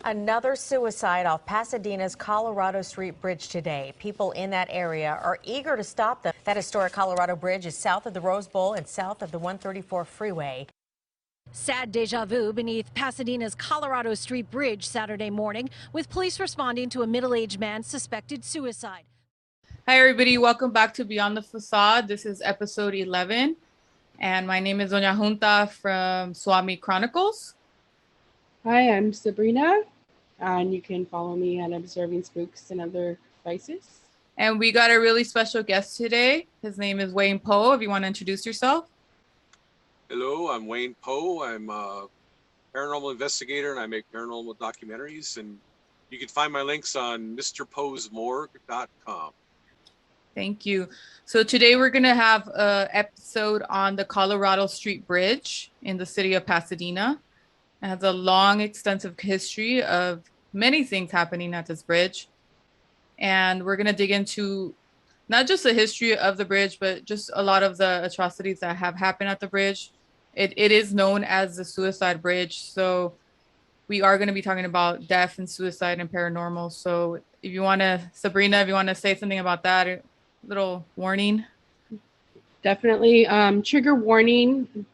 Another suicide off Pasadena's Colorado Street Bridge today. People in that area are eager to stop them. That historic Colorado Bridge is south of the Rose Bowl and south of the 134 freeway. Sad deja vu beneath Pasadena's Colorado Street Bridge Saturday morning, with police responding to a middle-aged man's suspected suicide. Hi, everybody. Welcome back to Beyond the Facade. This is episode 11. And my name is Doña Junta from Swami Chronicles. Hi, I'm Sabrina, and you can follow me at Observing Spooks and Other Vices. And we got a really special guest today. His name is Wayne Poe. If you want to introduce yourself. Hello, I'm Wayne Poe. I'm a paranormal investigator and I make paranormal documentaries. And you can find my links on mrpoesmorgue.com. Thank you. So today we're going to have an episode on the Colorado Street Bridge in the city of Pasadena. It has a long, extensive history of many things happening at this bridge. And we're going to dig into not just the history of the bridge, but just a lot of the atrocities that have happened at the bridge. It is known as the Suicide Bridge. So we are going to be talking about death and suicide and paranormal. So if you want to, Sabrina, if you want to say something about that, a little warning. Definitely. Trigger warning,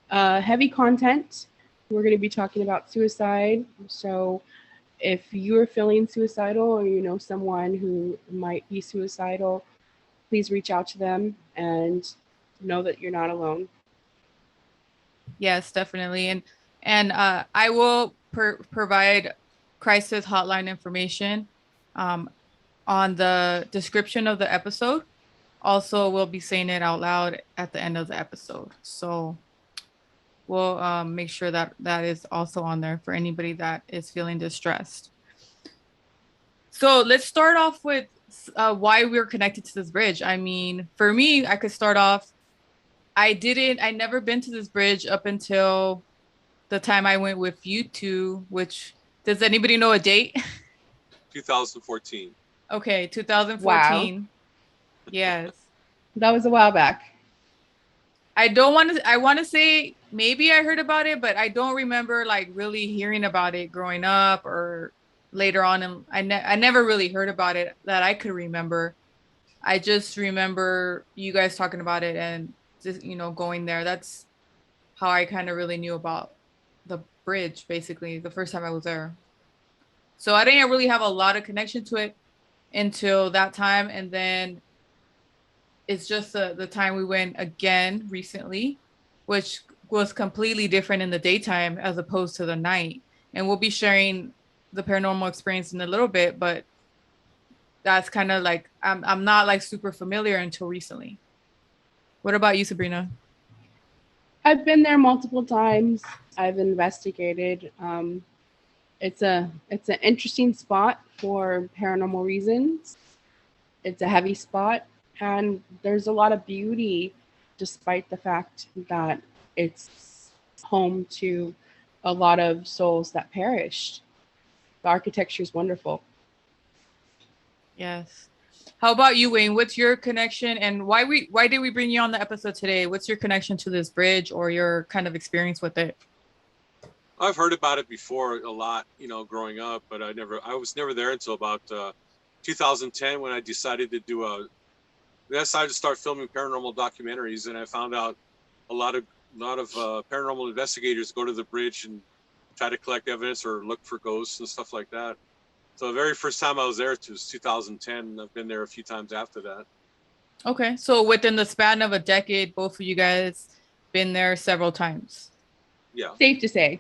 heavy content. We're going to be talking about suicide. So if you're feeling suicidal or you know someone who might be suicidal, please reach out to them and know that you're not alone. Yes, definitely. And I will provide crisis hotline information on the description of the episode. Also, we'll be saying it out loud at the end of the episode. So we'll make sure that that is also on there for anybody that is feeling distressed. So let's start off with why we're connected to this bridge. I mean, for me, I could start off. I never been to this bridge up until the time I went with you two, which, does anybody know a date? 2014. Okay, 2014. Wow. Yes. That was a while back. I want to say maybe I heard about it, but I don't remember like really hearing about it growing up or later on. And I never really heard about it that I could remember. I just remember you guys talking about it and just, going there. That's how I kind of really knew about the bridge, basically, the first time I was there. So I didn't really have a lot of connection to it until that time. And then it's just the time we went again recently, which was completely different in the daytime as opposed to the night. And we'll be sharing the paranormal experience in a little bit, but that's kind of like, I'm not like super familiar until recently. What about you, Sabrina? I've been there multiple times. I've investigated. It's an interesting spot for paranormal reasons. It's a heavy spot, and there's a lot of beauty, despite the fact that it's home to a lot of souls that perished. The architecture is wonderful. Yes. How about you, Wayne? What's your connection, and why did we bring you on the episode today? What's your connection to this bridge or your kind of experience with it? I've heard about it before a lot, growing up, but I was never there until about 2010 when I decided to start filming paranormal documentaries, and I found out a lot of paranormal investigators go to the bridge and try to collect evidence or look for ghosts and stuff like that. So the very first time I was there was 2010. I've been there a few times after that. Okay, so within the span of a decade, both of you guys been there several times. Yeah. Safe to say.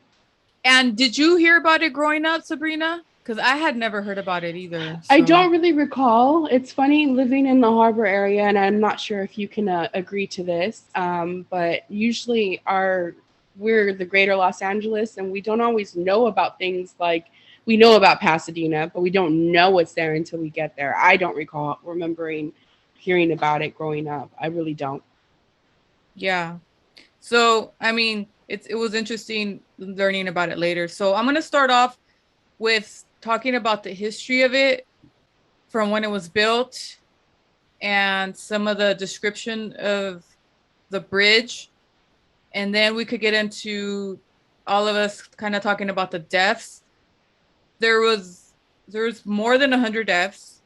And did you hear about it growing up, Sabrina? Because I had never heard about it either. So. I don't really recall. It's funny living in the harbor area, and I'm not sure if you can agree to this, but usually we're the greater Los Angeles, and we don't always know about things like, we know about Pasadena, but we don't know what's there until we get there. I don't recall remembering hearing about it growing up. I really don't. Yeah. So, I mean, it was interesting learning about it later. So I'm going to start off with talking about the history of it from when it was built and some of the description of the bridge. And then we could get into all of us kind of talking about the deaths there was more than 100 deaths,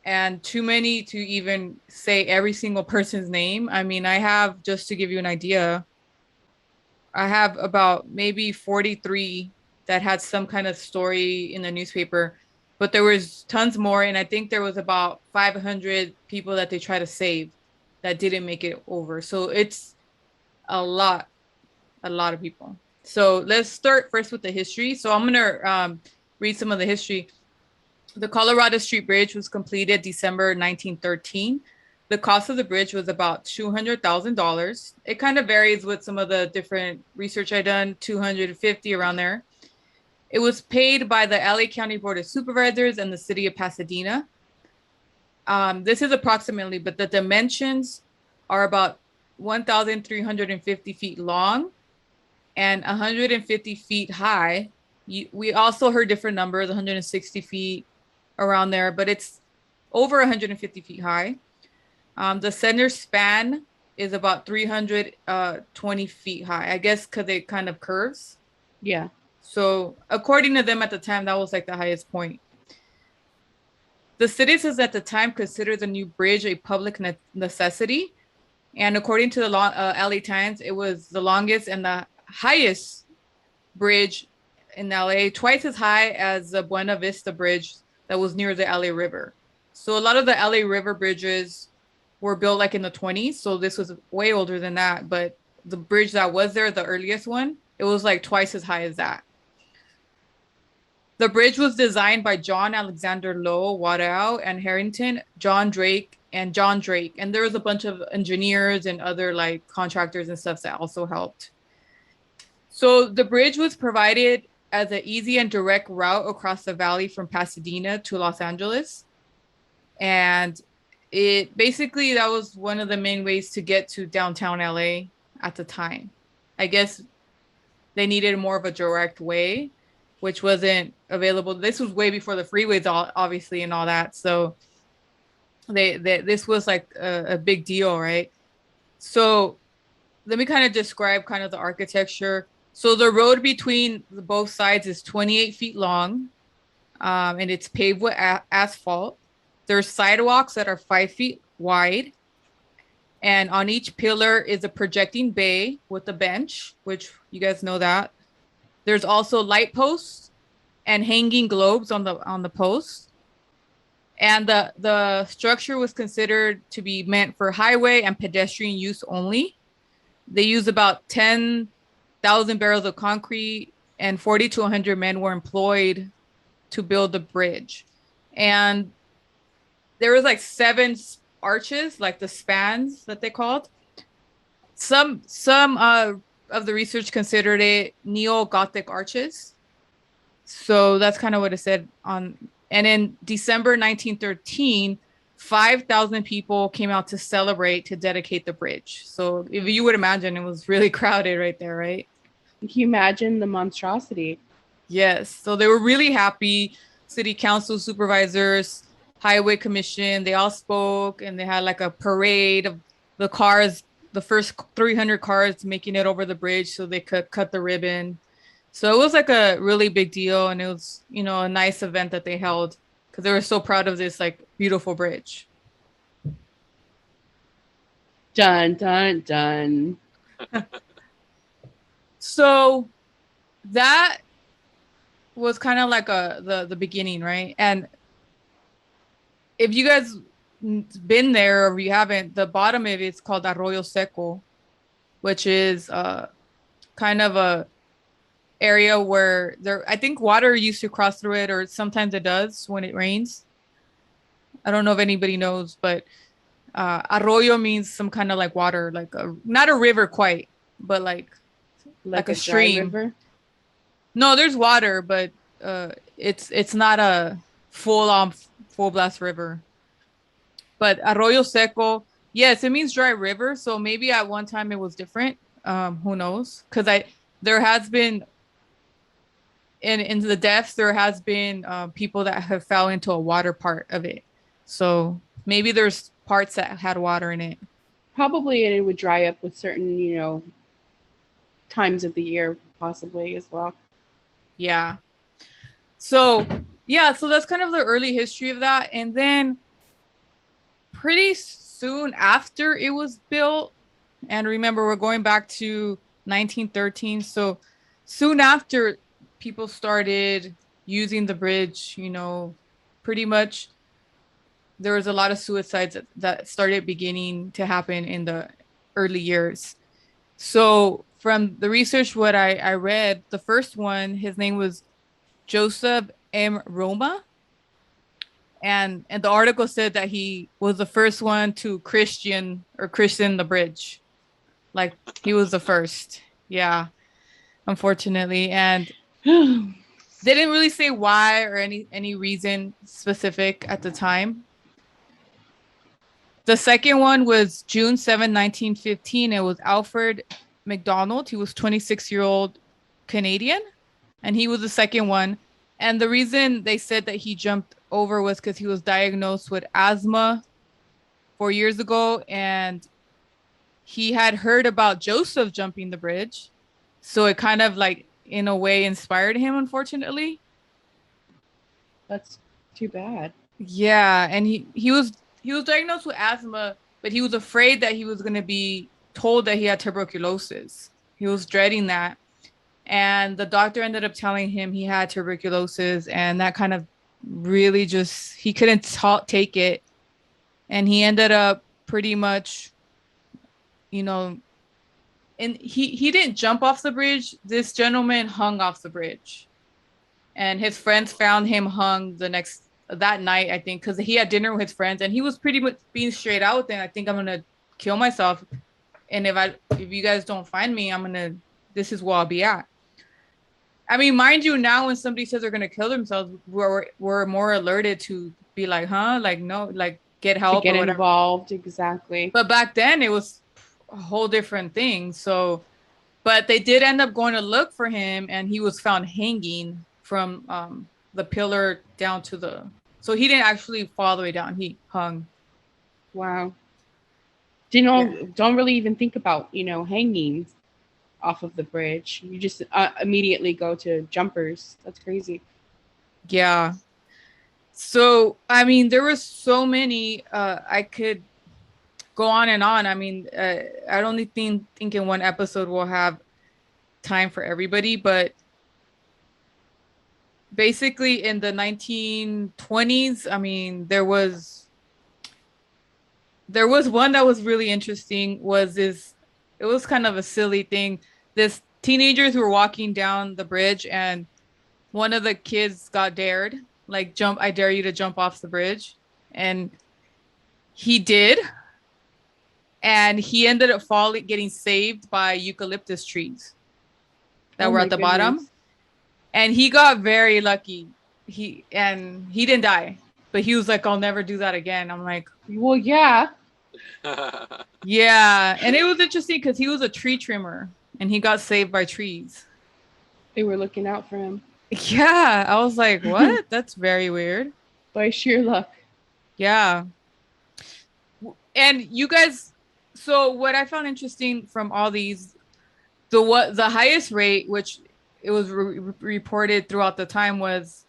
and too many to even say every single person's name. I mean, I have, just to give you an idea, I have about maybe 43 that had some kind of story in the newspaper, but there was tons more. And I think there was about 500 people that they tried to save that didn't make it over. So it's a lot of people. So let's start first with the history. So I'm going to read some of the history. The Colorado Street Bridge was completed December 1913. The cost of the bridge was about $200,000. It kind of varies with some of the different research I done, 250 around there. It was paid by the LA County Board of Supervisors and the city of Pasadena. This is approximately, but the dimensions are about 1,350 feet long and 150 feet high. We also heard different numbers, 160 feet around there, but it's over 150 feet high. The center span is about 320 feet high, I guess, because it kind of curves. Yeah. So according to them at the time, that was like the highest point. The citizens at the time considered the new bridge a public necessity. And according to the LA Times, it was the longest and the highest bridge in LA, twice as high as the Buena Vista Bridge that was near the LA River. So a lot of the LA River bridges were built like in the 20s. So this was way older than that. But the bridge that was there, the earliest one, it was like twice as high as that. The bridge was designed by John Alexander Lowe, Waddell, and Harrington, John Drake. And there was a bunch of engineers and other like contractors and stuff that also helped. So the bridge was provided as an easy and direct route across the valley from Pasadena to Los Angeles. And it basically, that was one of the main ways to get to downtown LA at the time. I guess they needed more of a direct way, which wasn't available. This was way before the freeways, obviously, and all that. So this was like a big deal, right? So let me kind of describe kind of the architecture. So the road between both sides is 28 feet long, and it's paved with asphalt. There's sidewalks that are 5 feet wide, and on each pillar is a projecting bay with a bench, which you guys know that. There's also light posts and hanging globes on the posts. And the structure was considered to be meant for highway and pedestrian use only. They used about 10,000 barrels of concrete, and 40 to 100 men were employed to build the bridge. And there was like 7 arches, like the spans that they called. Some of the research considered it neo-Gothic arches. So that's kind of what it said on. And in December 1913, 5,000 people came out to celebrate, to dedicate the bridge. So if you would imagine, it was really crowded right there, right? Can you imagine the monstrosity? Yes. So they were really happy. City council supervisors, highway commission, they all spoke, and they had like a parade of the cars, the first 300 cars making it over the bridge so they could cut the ribbon. So it was like a really big deal, and it was, a nice event that they held because they were so proud of this like beautiful bridge. Dun, dun, dun. So that was kind of like the beginning, right? And if you guys been there, or if you haven't, the bottom of it's called Arroyo Seco, which is kind of a area where I think water used to cross through it, or sometimes it does when it rains. I don't know if anybody knows, but arroyo means some kind of like water, like not a river quite, but like a stream. River? No, there's water, but it's not a full blast river. But Arroyo Seco, yes, it means dry river. So maybe at one time it was different. Who knows? Because there has been in the deaths, there has been people that have fell into a water part of it. So maybe there's parts that had water in it. Probably, and it would dry up with certain, times of the year, possibly as well. Yeah. So yeah, so that's kind of the early history of that. And then pretty soon after it was built, and remember, we're going back to 1913. So soon after, people started using the bridge, pretty much there was a lot of suicides that started beginning to happen in the early years. So from the research, what I read, the first one, his name was Joseph M. Roma. And the article said that he was the first one to christian the bridge. Like, he was the first. Yeah, unfortunately. And they didn't really say why or any reason specific at the time. The second one was June 7, 1915. It was Alfred Mcdonald. He was 26-year-old Canadian, and he was the second one. And the reason they said that he jumped over was because he was diagnosed with asthma 4 years ago, and he had heard about Joseph jumping the bridge. So it kind of, like, in a way inspired him, unfortunately. That's too bad. Yeah, and he was diagnosed with asthma, but he was afraid that he was going to be told that he had tuberculosis. He was dreading that. And the doctor ended up telling him he had tuberculosis, and that kind of really just, he couldn't take it. And he ended up pretty much, and he didn't jump off the bridge. This gentleman hung off the bridge. And his friends found him hung that night, I think, because he had dinner with his friends, and he was pretty much being straight out with them. I think I'm gonna kill myself, and if you guys don't find me, this is where I'll be at. I mean, mind you, now when somebody says they're gonna kill themselves, we're more alerted to be like, huh, like, no, like, get help, to get or whatever. Involved, exactly. But back then it was a whole different thing. So, but they did end up going to look for him, and he was found hanging from the pillar down to so he didn't actually fall all the way down. He hung. Wow. Don't really even think about, hanging off of the bridge. You just immediately go to jumpers. That's crazy. Yeah. So, I mean, there were so many, I could go on and on. I mean, I don't think in one episode we'll have time for everybody, but basically in the 1920s, I mean, there was one that was really interesting. It was kind of a silly thing. This teenagers who were walking down the bridge, and one of the kids got dared, like, I dare you to jump off the bridge. And he did. And he ended up getting saved by eucalyptus trees that were at the bottom. And he got very lucky. He didn't die, but he was like, I'll never do that again. I'm like, well, yeah. Yeah. And it was interesting because he was a tree trimmer, and he got saved by trees. They were looking out for him. Yeah. I was like, what? That's very weird. By sheer luck. Yeah. And you guys, so what I found interesting from all these, the highest rate, which it was reported throughout the time, was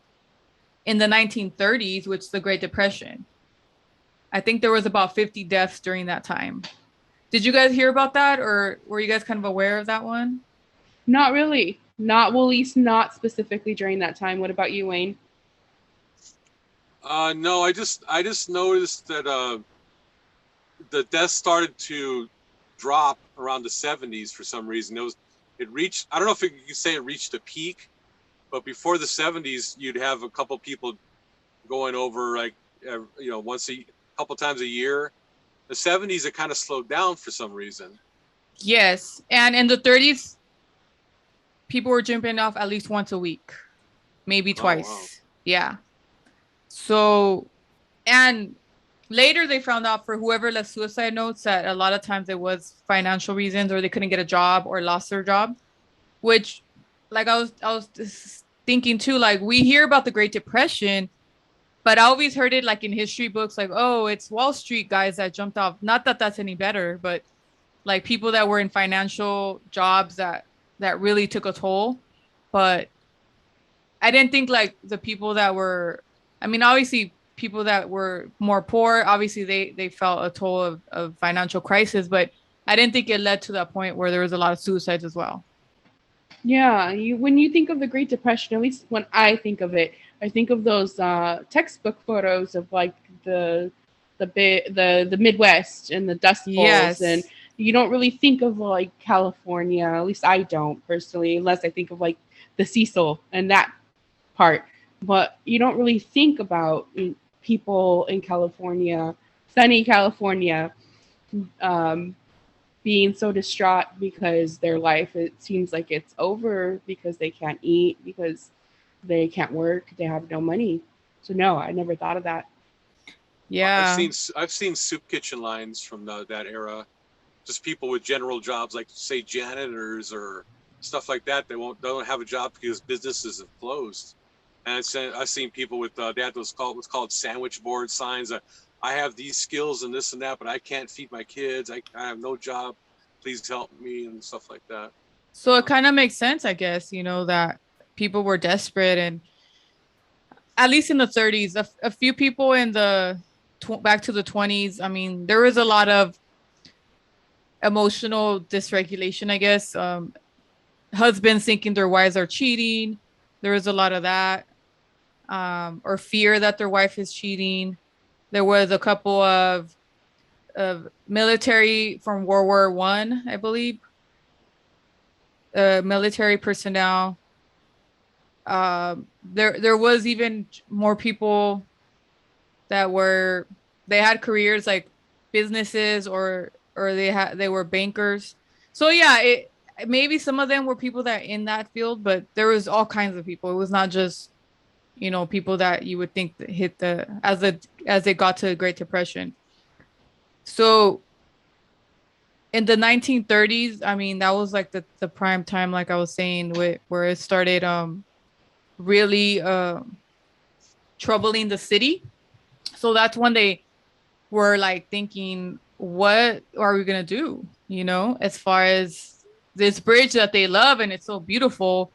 in the 1930s, which is the Great Depression. I think there was about 50 deaths during that time. Did you guys hear about that, or were you guys kind of aware of that one? Not really. At least not specifically during that time. What about you, Wayne? No, I just noticed that the deaths started to drop around the 70s for some reason. It reached, I don't know if you could say it reached a peak, but before the 70s, you'd have a couple people going over, like, couple times a year. The 70s, it kind of slowed down for some reason. Yes. And in the 30s, people were jumping off at least once a week, maybe twice. Oh, wow. Yeah. So, and later they found out, for whoever left suicide notes, that a lot of times it was financial reasons, or they couldn't get a job or lost their job, which, like, I was just thinking too, like, we hear about the Great Depression, but I always heard it, like, in history books, like, oh, it's Wall Street guys that jumped off. Not that that's any better, but like people that were in financial jobs that really took a toll. But I didn't think like the people that were, I mean, obviously people that were more poor, obviously they felt a toll of financial crisis, but I didn't think it led to that point where there was a lot of suicides as well. Yeah, when you think of the Great Depression, at least when I think of it, I think of those textbook photos of like the Midwest and the Dust Bowls, and Yes. you don't really think of like California. At least I don't personally, unless I think of like the Cecil and that part. But you don't really think about people in California, sunny California, um, being so distraught because their life, it seems like it's over because they can't eat, because they can't work, they have no money. So no, I never thought of that. Yeah. I've seen soup kitchen lines from that era. Just people with general jobs, like say janitors or stuff like that. They don't have a job because businesses have closed. And I've seen people with they had what's called sandwich board signs. I have these skills and this and that, but I can't feed my kids. I have no job. Please help me and stuff like that. So it kind of makes sense, I guess, you know, that people were desperate, and at least in the 30s, a few people in the back to the 20s. I mean, there was a lot of emotional dysregulation, I guess. Husbands thinking their wives are cheating. There was a lot of that, or fear that their wife is cheating. There was a couple of military from World War I believe, military personnel. There was even more people that they had careers like businesses, or they were bankers. So yeah, it maybe some of them were people that in that field, but there was all kinds of people. It was not just, you know, people that you would think that hit as they got to the Great Depression. So in the 1930s, I mean, that was like the prime time, like I was saying, where it started really troubling the city. So that's when they were like thinking, what are we gonna do? You know, as far as this bridge that they love and it's so beautiful,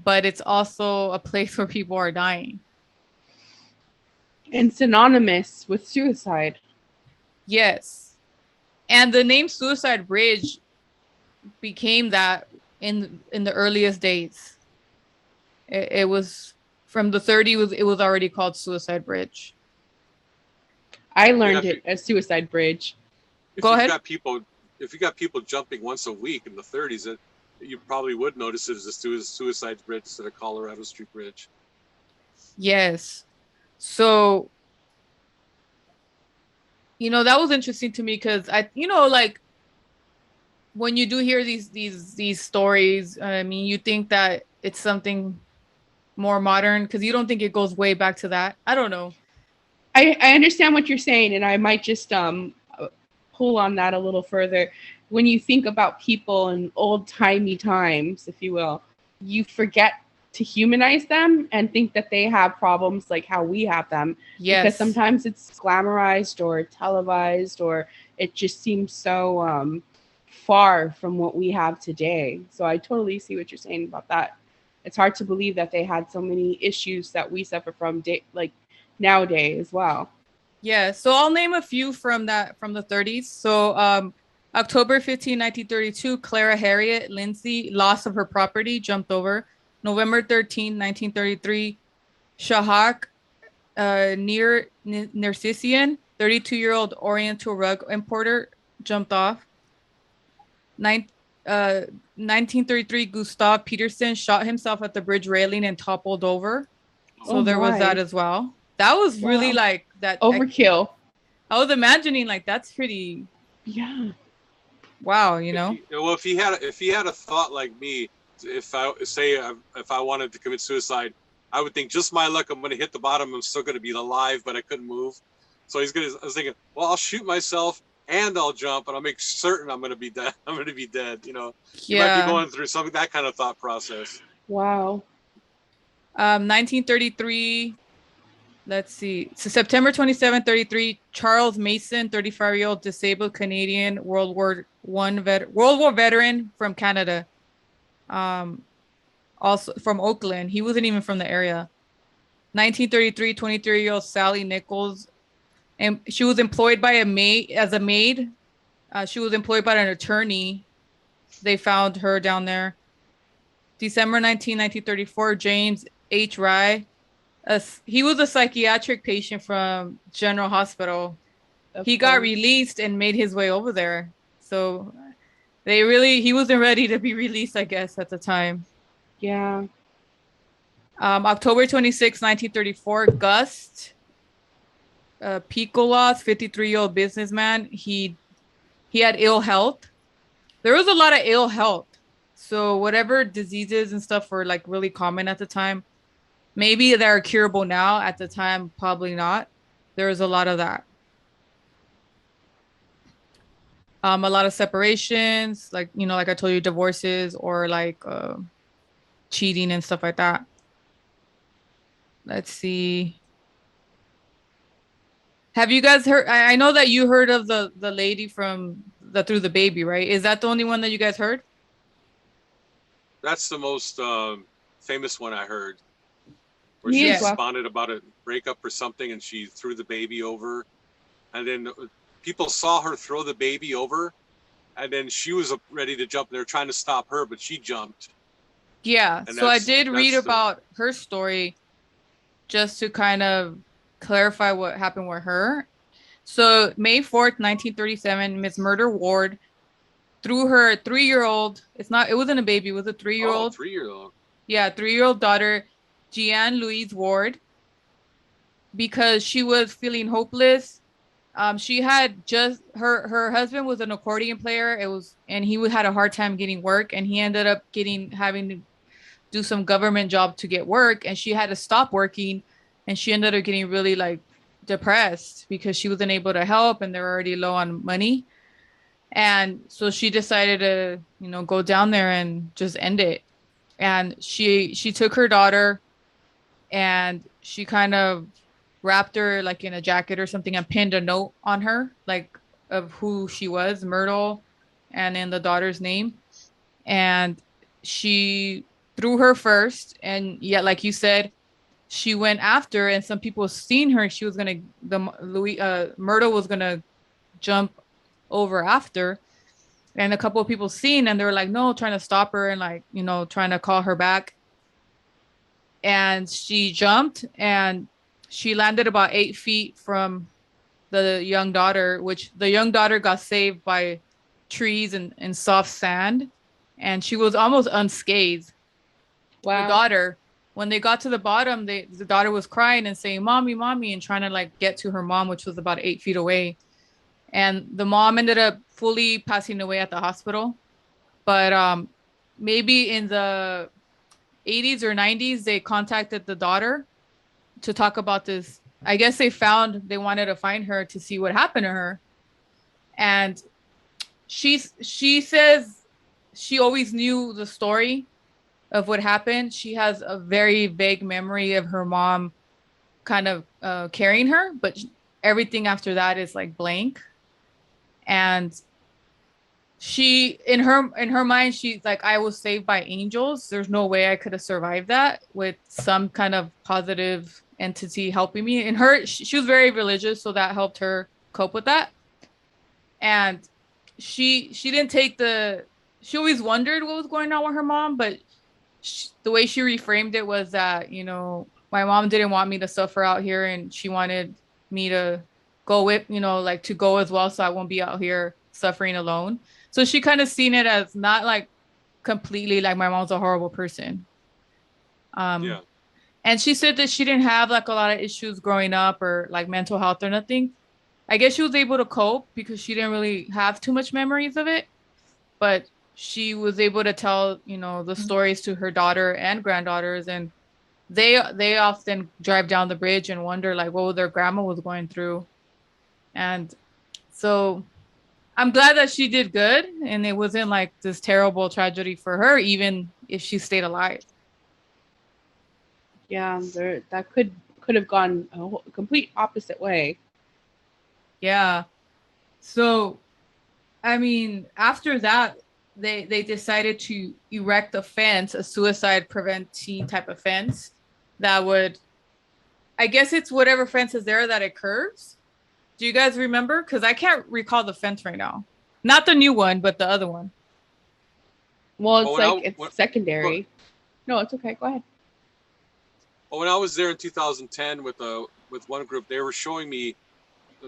but it's also a place where people are dying. And synonymous with suicide. Yes. And the name Suicide Bridge became that in the earliest days. It was from the 30s, it was already called Suicide Bridge. I learned it as Suicide Bridge. Go ahead. If you got people jumping once a week in the 30s, you probably would notice it as a suicide bridge instead of Colorado Street Bridge. Yes. So, you know, that was interesting to me because like when you do hear these stories, I mean, you think that it's something more modern because you don't think it goes way back to that. I don't know. I understand what you're saying, and I might just pull on that a little further. When you think about people in old-timey times, if you will, you forget to humanize them and think that they have problems like how we have them. Yes. Because sometimes it's glamorized or televised, or it just seems so far from what we have today. So I totally see what you're saying about that. It's hard to believe that they had so many issues that we suffer from nowadays as well. Yeah, so I'll name a few from the 30s. So October 15, 1932, Clara Harriet Lindsay, loss of her property, jumped over. November 13, 1933, Shahak near Narcissian, 32-year-old Oriental rug importer, jumped off. 1933, Gustav Peterson shot himself at the bridge railing and toppled over. So there was that as well. That was really like that overkill. I was imagining like that's pretty. Yeah. Wow, you know. If he had a thought like me, if I wanted to commit suicide, I would think, just my luck, I'm going to hit the bottom. I'm still going to be alive, but I couldn't move. So I was thinking, well, I'll shoot myself and I'll jump, and I'll make certain I'm going to be dead. I'm going to be dead. You know, you might be going through that kind of thought process. Wow. 1933. Let's see. So September 27, 33, Charles Mason, 35-year-old disabled Canadian World War veteran from Canada. also from Oakland. He wasn't even from the area. 1933, 23-year-old Sally Nichols, and she was employed by a maid as a maid. She was employed by an attorney. They found her down there. December 1934, James H. Rye. He was a psychiatric patient from General Hospital. He got released and made his way over there. So he wasn't ready to be released, I guess, at the time. Yeah. October 26, 1934, Gust Picolos, 53-year-old businessman. He had ill health. There was a lot of ill health. So whatever diseases and stuff were like really common at the time, maybe they're curable now. At the time, probably not. There was a lot of that. A lot of separations, like, like I told you, divorces or like cheating and stuff like that. Let's see. Have you guys heard? I know that you heard of the lady from the Through the Baby, right? Is that the only one that you guys heard? That's the most famous one I heard, where Me she as well. responded about a breakup or something, and she threw the baby over, and then people saw her throw the baby over, and then she was ready to jump. They were trying to stop her, but she jumped. Yeah. And So I did read about her story just to kind of clarify what happened with her. So May 4th, 1937, Miss Murder Ward threw her 3-year-old, it wasn't a baby, it was a 3-year-old. Oh, 3-year-old. Yeah, 3-year-old daughter, Jeanne Louise Ward, because she was feeling hopeless. She had just her husband was an accordion player. And he had a hard time getting work, and he ended up having to do some government job to get work, and she had to stop working, and she ended up getting really like depressed because she wasn't able to help, and they were already low on money. And so she decided to, go down there and just end it. And she took her daughter, and she kind of wrapped her like in a jacket or something and pinned a note on her, like of who she was, Myrtle, and then the daughter's name. And she threw her first, and yet, like you said, she went after, and some people seen her. She was Myrtle was gonna jump over after, and a couple of people seen, and they were like, no, trying to stop her and like, trying to call her back. And she jumped, and she landed about 8 feet from the young daughter, which the young daughter got saved by trees and soft sand, and she was almost unscathed. Wow. The daughter, when they got to the bottom, the daughter was crying and saying, mommy, mommy, and trying to like get to her mom, which was about 8 feet away. And the mom ended up fully passing away at the hospital. But maybe in the 80s or 90s, they contacted the daughter to talk about this. I guess they wanted to find her to see what happened to her. And she says she always knew the story of what happened. She has a very vague memory of her mom kind of carrying her, but everything after that is like blank. And she, in her mind, she's like, I was saved by angels. There's no way I could have survived that with some kind of positive entity helping me. And she was very religious, so that helped her cope with that. And she didn't take she always wondered what was going on with her mom, but the way she reframed it was that, my mom didn't want me to suffer out here, and she wanted me to go with, to go as well, so I won't be out here suffering alone. So she kind of seen it as not like completely like my mom's a horrible person. Yeah. And she said that she didn't have like a lot of issues growing up or like mental health or nothing. I guess she was able to cope because she didn't really have too much memories of it, but she was able to tell, the stories to her daughter and granddaughters, and they often drive down the bridge and wonder like what their grandma was going through. And so I'm glad that she did good, and it wasn't like this terrible tragedy for her, even if she stayed alive. Yeah, that could have gone a complete opposite way. Yeah. So, I mean, after that, they decided to erect a fence, a suicide preventing type of fence that would, I guess it's whatever fence is there that it curves. Do you guys remember? Because I can't recall the fence right now. Not the new one, but the other one. Well, it's Oh, like it's secondary. No, it's okay. Go ahead. Well, when I was there in 2010 with one group, they were showing me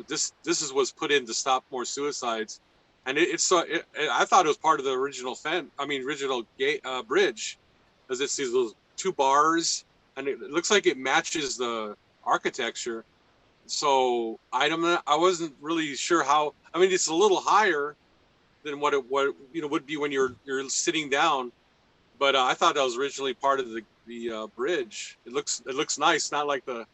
this was put in to stop more suicides, and I thought it was part of the original original gate bridge, because it's these little two bars, and it looks like it matches the architecture. So I wasn't really sure how. I mean, it's a little higher than what would be when you're sitting down, but I thought that was originally part of the bridge. It looks nice, not like the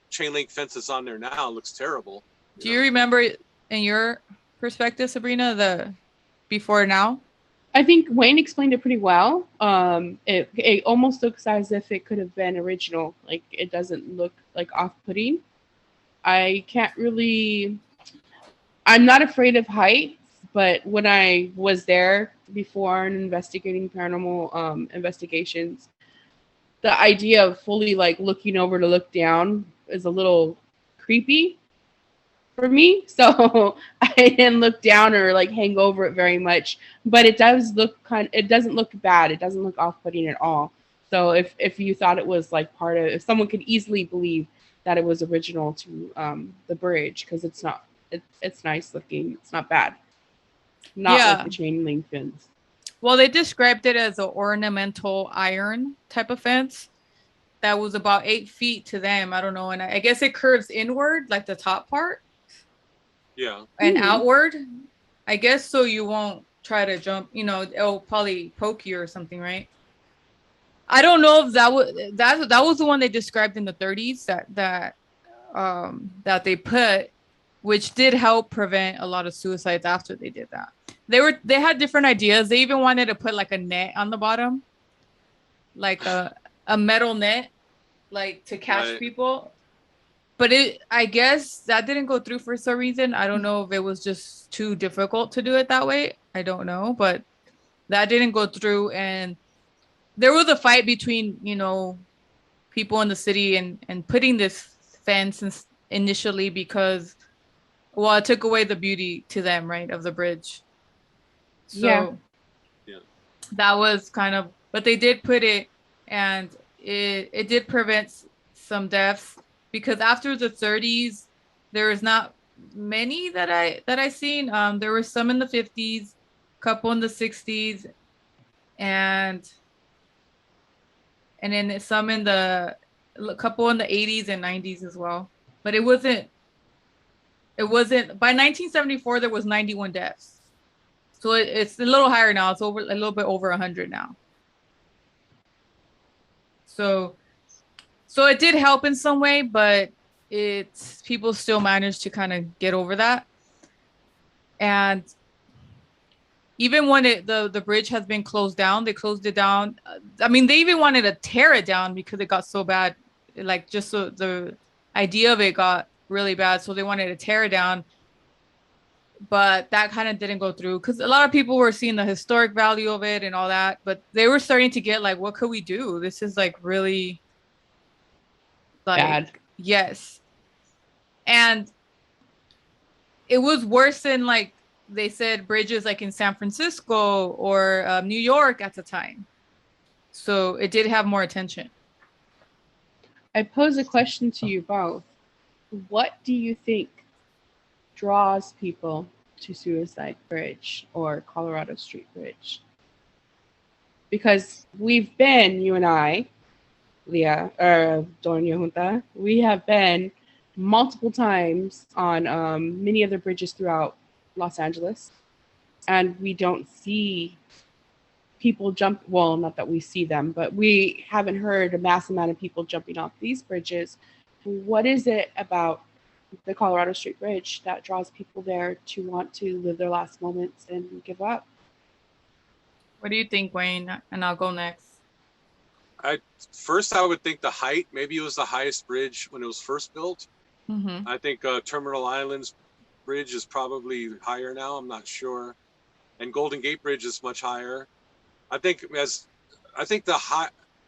chain link fence that's on there now. It looks terrible. Do you remember, in your perspective, Sabrina, the before now? I think Wayne explained it pretty well. It almost looks as if it could have been original. Like, it doesn't look like off-putting. I can't really. I'm not afraid of heights, but when I was there before and investigating paranormal investigations, the idea of fully like looking over to look down is a little creepy for me. So I didn't look down or like hang over it very much, but it does look it doesn't look bad. It doesn't look off-putting at all. So if you thought it was like part of, if someone could easily believe that it was original to the bridge, because it's not, it's nice looking. It's not bad. Not like the chain link fence. Well, they described it as an ornamental iron type of fence that was about 8 feet to them. I don't know. And I guess it curves inward, like the top part. Yeah. And outward, I guess, so you won't try to jump, it'll probably poke you or something, right? I don't know if that was the one they described in the 30s that they put, which did help prevent a lot of suicides after they did that. They had different ideas. They even wanted to put like a net on the bottom, like a metal net, like to catch people. But I guess that didn't go through for some reason. I don't know if it was just too difficult to do it that way. I don't know, but that didn't go through. And there was a fight between, people in the city and putting this fence initially because, well, it took away the beauty to them, right, of the bridge. So yeah. That was kind of, but they did put it, and it did prevent some deaths, because after the 30s, there was not many that I seen. There were some in the 50s, couple in the 60s, and then some in a couple in the 80s and 90s as well. But it wasn't by 1974 there was 91 deaths. So it's a little higher now. It's a little bit over 100 now. So it did help in some way, but people still managed to kind of get over that. And even when the bridge has been closed down, they closed it down. I mean, they even wanted to tear it down because it got so bad. Like, just so the idea of it got really bad. So they wanted to tear it down. But that kind of didn't go through, because a lot of people were seeing the historic value of it and all that. But they were starting to get like, what could we do? This is like really like bad. Yes. And it was worse than, like, they said, bridges like in San Francisco or New York at the time. So it did have more attention. I pose a question to you both. What do you think draws people to Suicide Bridge or Colorado Street Bridge? Because we've been, you and I, Leah, or Doña Junta, we have been multiple times on many other bridges throughout Los Angeles, and we don't see people jump. Well, not that we see them, but we haven't heard a mass amount of people jumping off these bridges. What is it about the Colorado Street Bridge that draws people there to want to live their last moments and give up? What do you think, Wayne? And I'll go next. I would think the height. Maybe it was the highest bridge when it was first built. I think Terminal Island's bridge is probably higher now. I'm not sure. and Golden Gate Bridge is much higher. I think the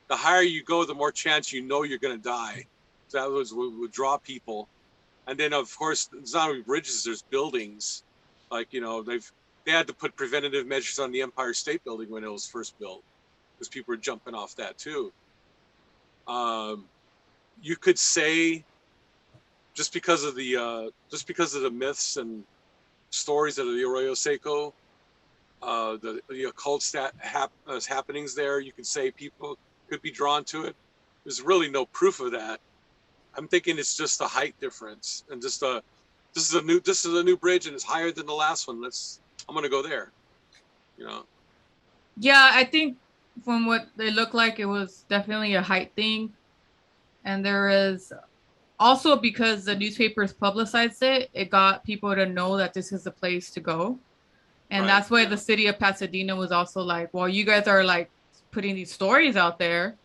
higher you go, the more chance you're going to die. So that would draw people. And then of course, it's not only bridges, there's buildings. Like, they had to put preventative measures on the Empire State Building when it was first built, because people were jumping off that too. You could say, just because of the myths and stories of the Arroyo Seco, the occult happenings there, you could say people could be drawn to it. There's really no proof of that. I'm thinking it's just a height difference, and this is a new bridge and it's higher than the last one. I'm gonna go there. Yeah, I think from what they look like, it was definitely a height thing, and there is also, because the newspapers publicized it, it got people to know that this is the place to go. And that's why the city of Pasadena was also like, well, you guys are like putting these stories out there,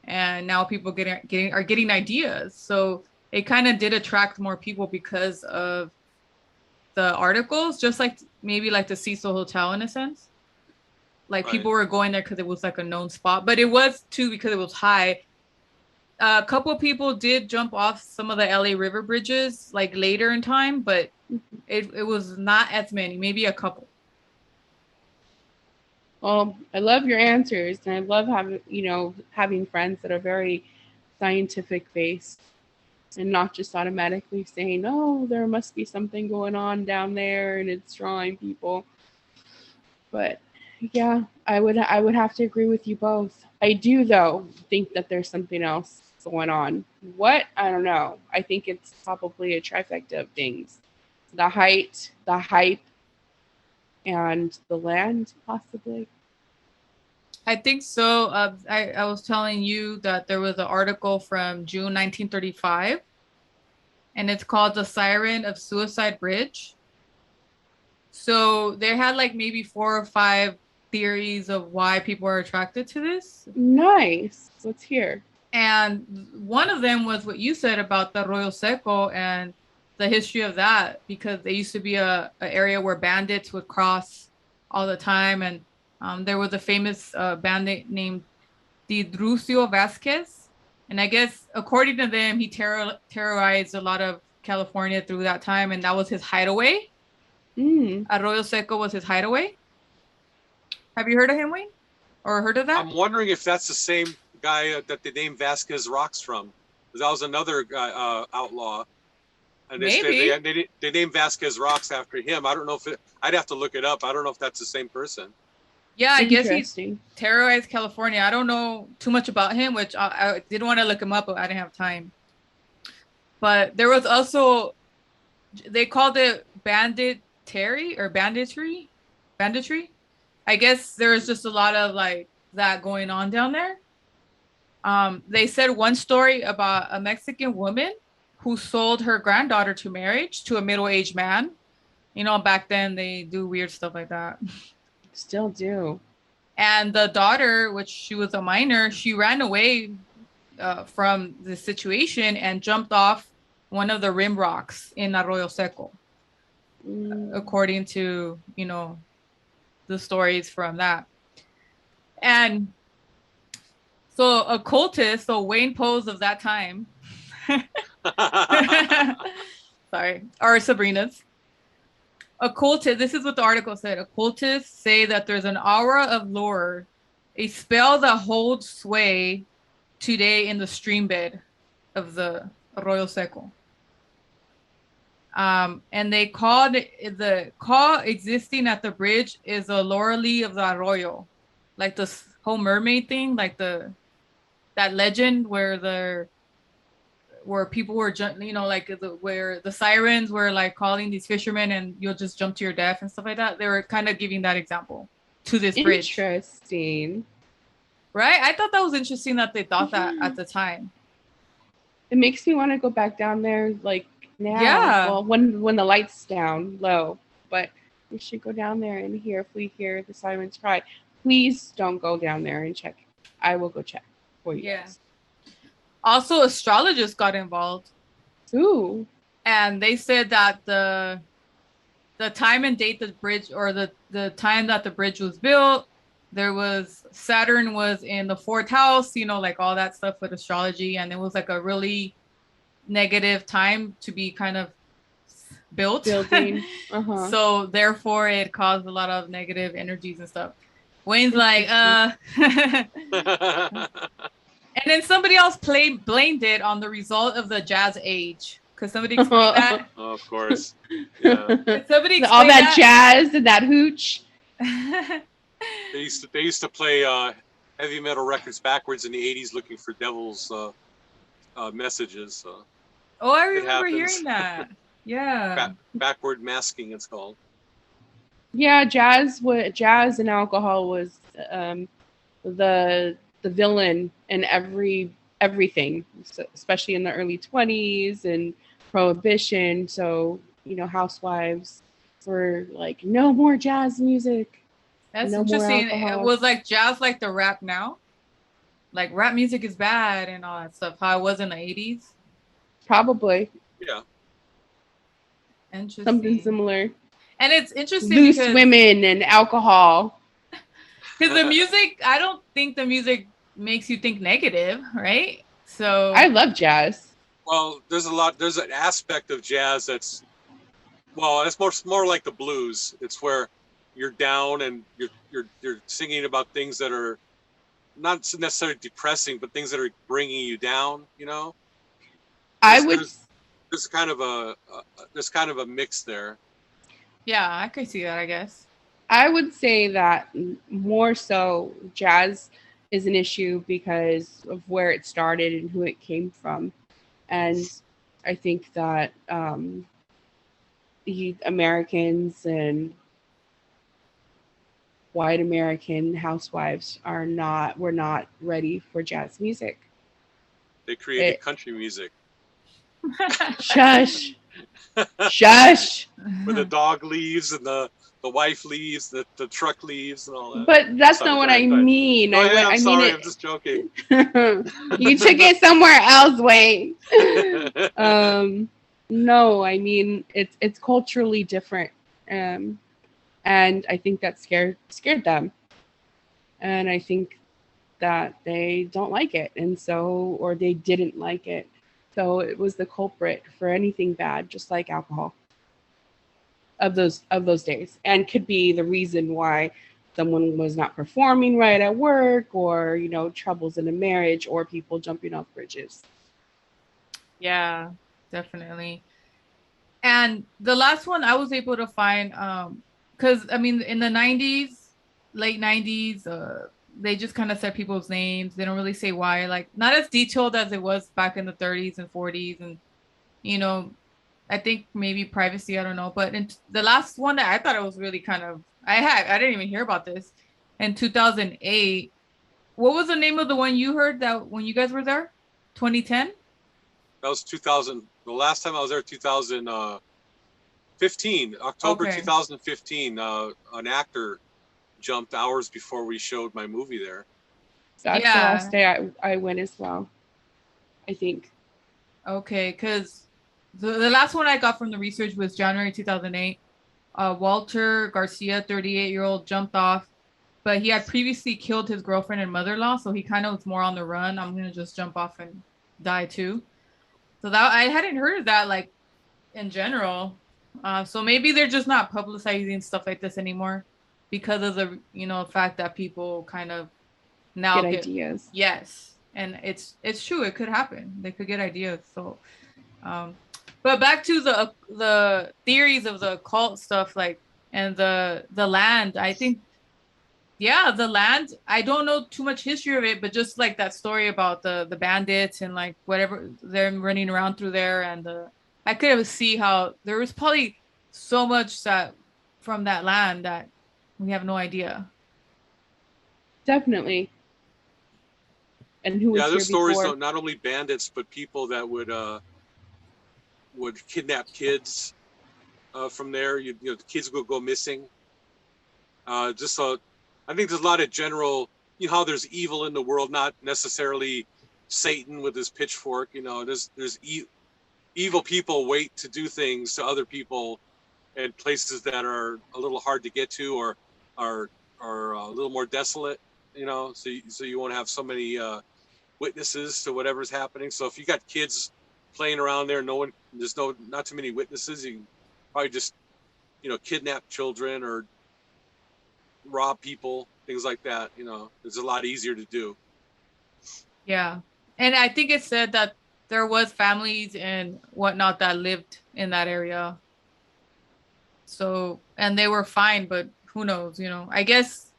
and now people are getting ideas. So it kind of did attract more people because of the articles, just like maybe like the Cecil Hotel in a sense. Like people were going there because it was like a known spot, but it was too because it was high. A couple of people did jump off some of the LA River bridges like later in time, but it was not as many, maybe a couple. Well, I love your answers, and I love having friends that are very scientific based and not just automatically saying, "Oh, there must be something going on down there and it's drawing people." But yeah, I would have to agree with you both. I do though think that there's something else going on. What? I don't know. I think it's probably a trifecta of things: the height, the hype, and the land, possibly. I think so. I was telling you that there was an article from June 1935, and it's called "The Siren of Suicide Bridge." So they had like maybe 4 or 5 theories of why people are attracted to this. Nice. Let's hear. And one of them was what you said about the Arroyo Seco and the history of that, because there used to be a area where bandits would cross all the time. And there was a famous bandit named Didrucio Vasquez. And I guess, according to them, he terrorized a lot of California through that time. And that was his hideaway. Arroyo Seco was his hideaway. Have you heard of him, Wayne? Or heard of that? I'm wondering if that's the same guy that they named Vasquez Rocks from. That was another guy, outlaw. And they named Vasquez Rocks after him. I don't know if I'd have to look it up. I don't know if that's the same person. Yeah, I guess he terrorized California. I don't know too much about him, which I did want to look him up, but I didn't have time. But there was also, they called it banditry. I guess there was just a lot of like that going on down there. They said one story about a Mexican woman who sold her granddaughter to marriage to a middle-aged man. Back then they do weird stuff like that. Still do. And the daughter, which she was a minor, she ran away from the situation and jumped off one of the rim rocks in Arroyo Seco, according to, the stories from that. And so occultists, so Wayne Poes of that time, sorry, or Sabrina's, occultists, this is what the article said, occultists say that there's an aura of lore, a spell that holds sway today in the stream bed of the Arroyo Seco. And they called the call existing at the bridge is the Lorelei of the Arroyo, like this whole mermaid thing, like that legend where people were where the sirens were like calling these fishermen and you'll just jump to your death and stuff like that. They were kind of giving that example to this bridge. Interesting. Right? I thought that was interesting that they thought that at the time. It makes me want to go back down there like now. Yeah. Well, when the light's down low, but we should go down there and hear if we hear the sirens cry. Please don't go down there and check. I will go check for you guys. Also, astrologists got involved. Ooh. And they said that the time and date the bridge, or the time that the bridge was built. There was Saturn was in the fourth house, like all that stuff with astrology, and it was like a really negative time to be kind of built. Building. Uh-huh. So therefore it caused a lot of negative energies and stuff. Wayne's like, and then somebody else blamed it on the result of the jazz age. Could somebody explain that? Oh, of course. Yeah. Could somebody All explain that jazz and that hooch. They used to play heavy metal records backwards in the 80s looking for devil's messages. Oh, I remember hearing that. Yeah. Backward masking, it's called. Yeah, jazz and alcohol was the villain in everything, especially in the early 20s and Prohibition. So, housewives were like, no more jazz music. That's no interesting. It was like jazz like the rap now. Like rap music is bad and all that stuff. How it was in the 80s. Probably. Yeah. Interesting. Something similar. And it's interesting Loose because women and alcohol. Because the music, I don't think the music makes you think negative, right? So I love jazz. Well, there's an aspect of jazz that's more like the blues. It's where you're down and you're singing about things that are not necessarily depressing, but things that are bringing you down. There's kind of a mix there. Yeah, I could see that, I guess. I would say that more so jazz is an issue because of where it started and who it came from. And I think that the Americans and white American housewives were not ready for jazz music. They created country music. Shush. Shush. Where the dog leaves and the wife leaves, the truck leaves and all that. But that's not what I mean. I'm sorry, I'm just joking. You took it somewhere else, Wayne. No, I mean it's culturally different. And I think that scared them. And I think that they don't like it, or they didn't like it. So it was the culprit for anything bad, just like alcohol of those days, and could be the reason why someone was not performing right at work, or troubles in a marriage, or people jumping off bridges. Yeah, definitely. And the last one I was able to find, because in the 90s, late 90s, they just kind of said people's names. They don't really say why, like not as detailed as it was back in the 30s and 40s. And, I think maybe privacy, I don't know. But in the last one that I thought it was really kind of, I didn't even hear about this. In 2008, what was the name of the one you heard that when you guys were there? 2010? That was 2000. The last time I was there, 2015, October 2015. An actor jumped hours before we showed my movie there. That's the last day I went as well, I think. Okay, because the last one I got from the research was January 2008. Walter Garcia, 38-year-old, jumped off, but he had previously killed his girlfriend and mother-in-law, so he kind of was more on the run. I'm going to just jump off and die too. So that I hadn't heard of that, like, in general. So maybe they're just not publicizing stuff like this anymore because of the, fact that people kind of now get ideas. Yes. And it's true. It could happen. They could get ideas. So, but back to the theories of the occult stuff, like, and the land, I think, the land, I don't know too much history of it, but just like that story about the bandits and like whatever, they're running around through there. And I could see how there was probably so much that from that land that we have no idea. Definitely. And who was here there's stories before? of not only bandits, but people that would kidnap kids from there. The kids would go missing. I think there's a lot of general, how there's evil in the world, not necessarily Satan with his pitchfork. There's evil people wait to do things to other people, and places that are a little hard to get to, or are a little more desolate, so you won't have so many witnesses to whatever's happening. So if you got kids playing around there, there's not too many witnesses. You can probably just kidnap children or rob people, things like that. It's a lot easier to do. Yeah. And I think it said that there was families and whatnot that lived in that area. So, and they were fine, but who knows, I guess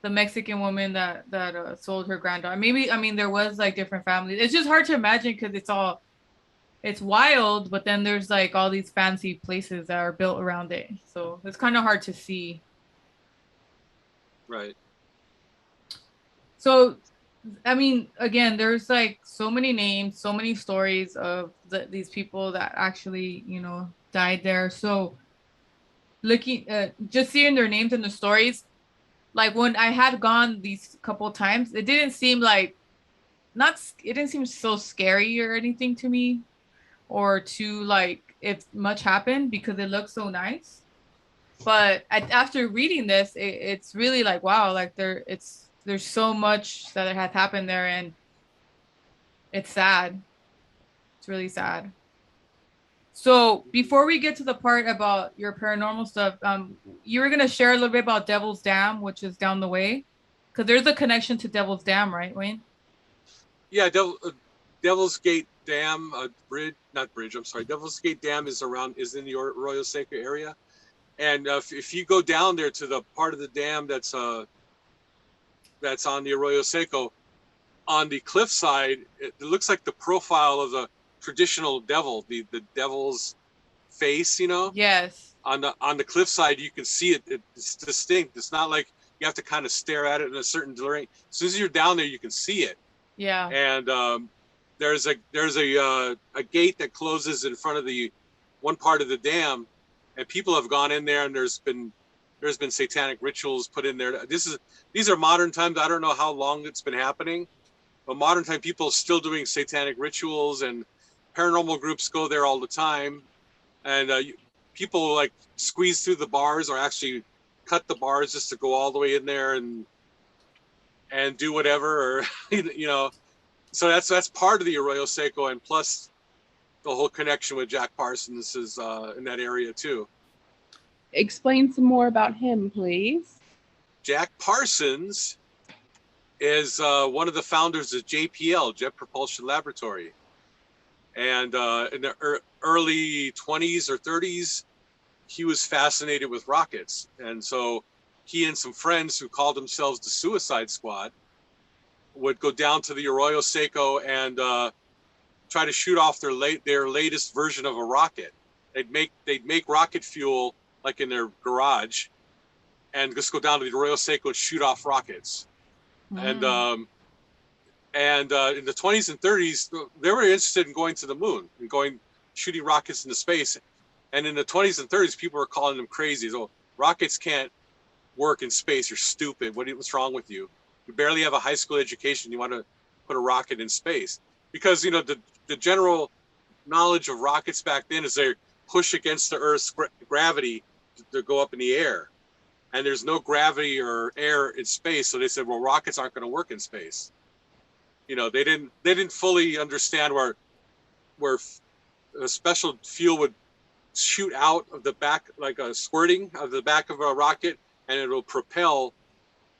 the Mexican woman that sold her granddaughter, maybe, I mean, there was like different families. It's just hard to imagine because it's wild, but then there's like all these fancy places that are built around it. So it's kind of hard to see. Right. So, I mean, again, there's like so many names, so many stories of these people that actually, died there. So looking, just seeing their names in the stories, like when I had gone these couple of times, it didn't seem like, it didn't seem so scary or anything to me, or too like if much happened, because it looks so nice. But after reading this, it's really like, wow, like there's so much that has happened there, and it's sad. It's really sad. So before we get to the part about your paranormal stuff, you were gonna share a little bit about Devil's Dam, which is down the way, because there's a connection to Devil's Dam, right, Wayne? Yeah, Devil's Gate Dam, Devil's Gate Dam is in the Arroyo Seco area, and if you go down there to the part of the dam that's on the Arroyo Seco, on the cliffside, it looks like the profile of the traditional devil, the devil's face, Yes. On the cliffside, you can see it. It's distinct. It's not like you have to kind of stare at it in a certain direction. As soon as you're down there, you can see it. Yeah. And there's a gate that closes in front of the one part of the dam, and people have gone in there, and there's been satanic rituals put in there. These are modern times. I don't know how long it's been happening, but modern time people are still doing satanic rituals, and paranormal groups go there all the time, and people like squeeze through the bars or actually cut the bars just to go all the way in there and do whatever, or So that's part of the Arroyo Seco, and plus the whole connection with Jack Parsons is in that area too. Explain some more about him, please. Jack Parsons is one of the founders of JPL, Jet Propulsion Laboratory. And in the early 20s or 30s, he was fascinated with rockets. And so he and some friends who called themselves the Suicide Squad would go down to the Arroyo Seco and try to shoot off their latest version of a rocket. They'd make rocket fuel like in their garage, and just go down to the Arroyo Seco and shoot off rockets. Mm. And in the 20s and 30s, they were interested in going to the moon and shooting rockets into space. And in the 20s and 30s, people were calling them crazy. So rockets can't work in space. You're stupid. What's wrong with you? You barely have a high school education. You want to put a rocket in space? Because, the general knowledge of rockets back then is they push against the Earth's gravity to go up in the air. And there's no gravity or air in space. So they said, well, rockets aren't going to work in space. They didn't fully understand where a special fuel would shoot out of the back, like a squirting of the back of a rocket, and it will propel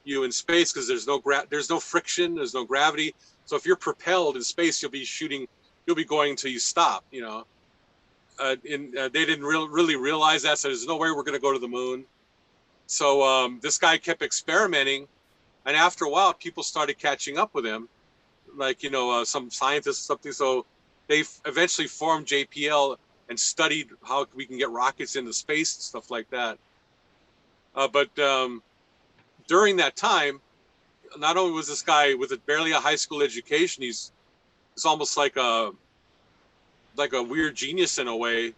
you in space because there's no friction, there's no gravity. So if you're propelled in space, you'll be going until you stop. They didn't really realize that, so there's no way we're going to go to the moon. So this guy kept experimenting, and after a while, people started catching up with him, like some scientists or something. So they eventually formed JPL and studied how we can get rockets into space and stuff like that. But during that time, not only was this guy with barely a high school education, he's almost like a weird genius in a way.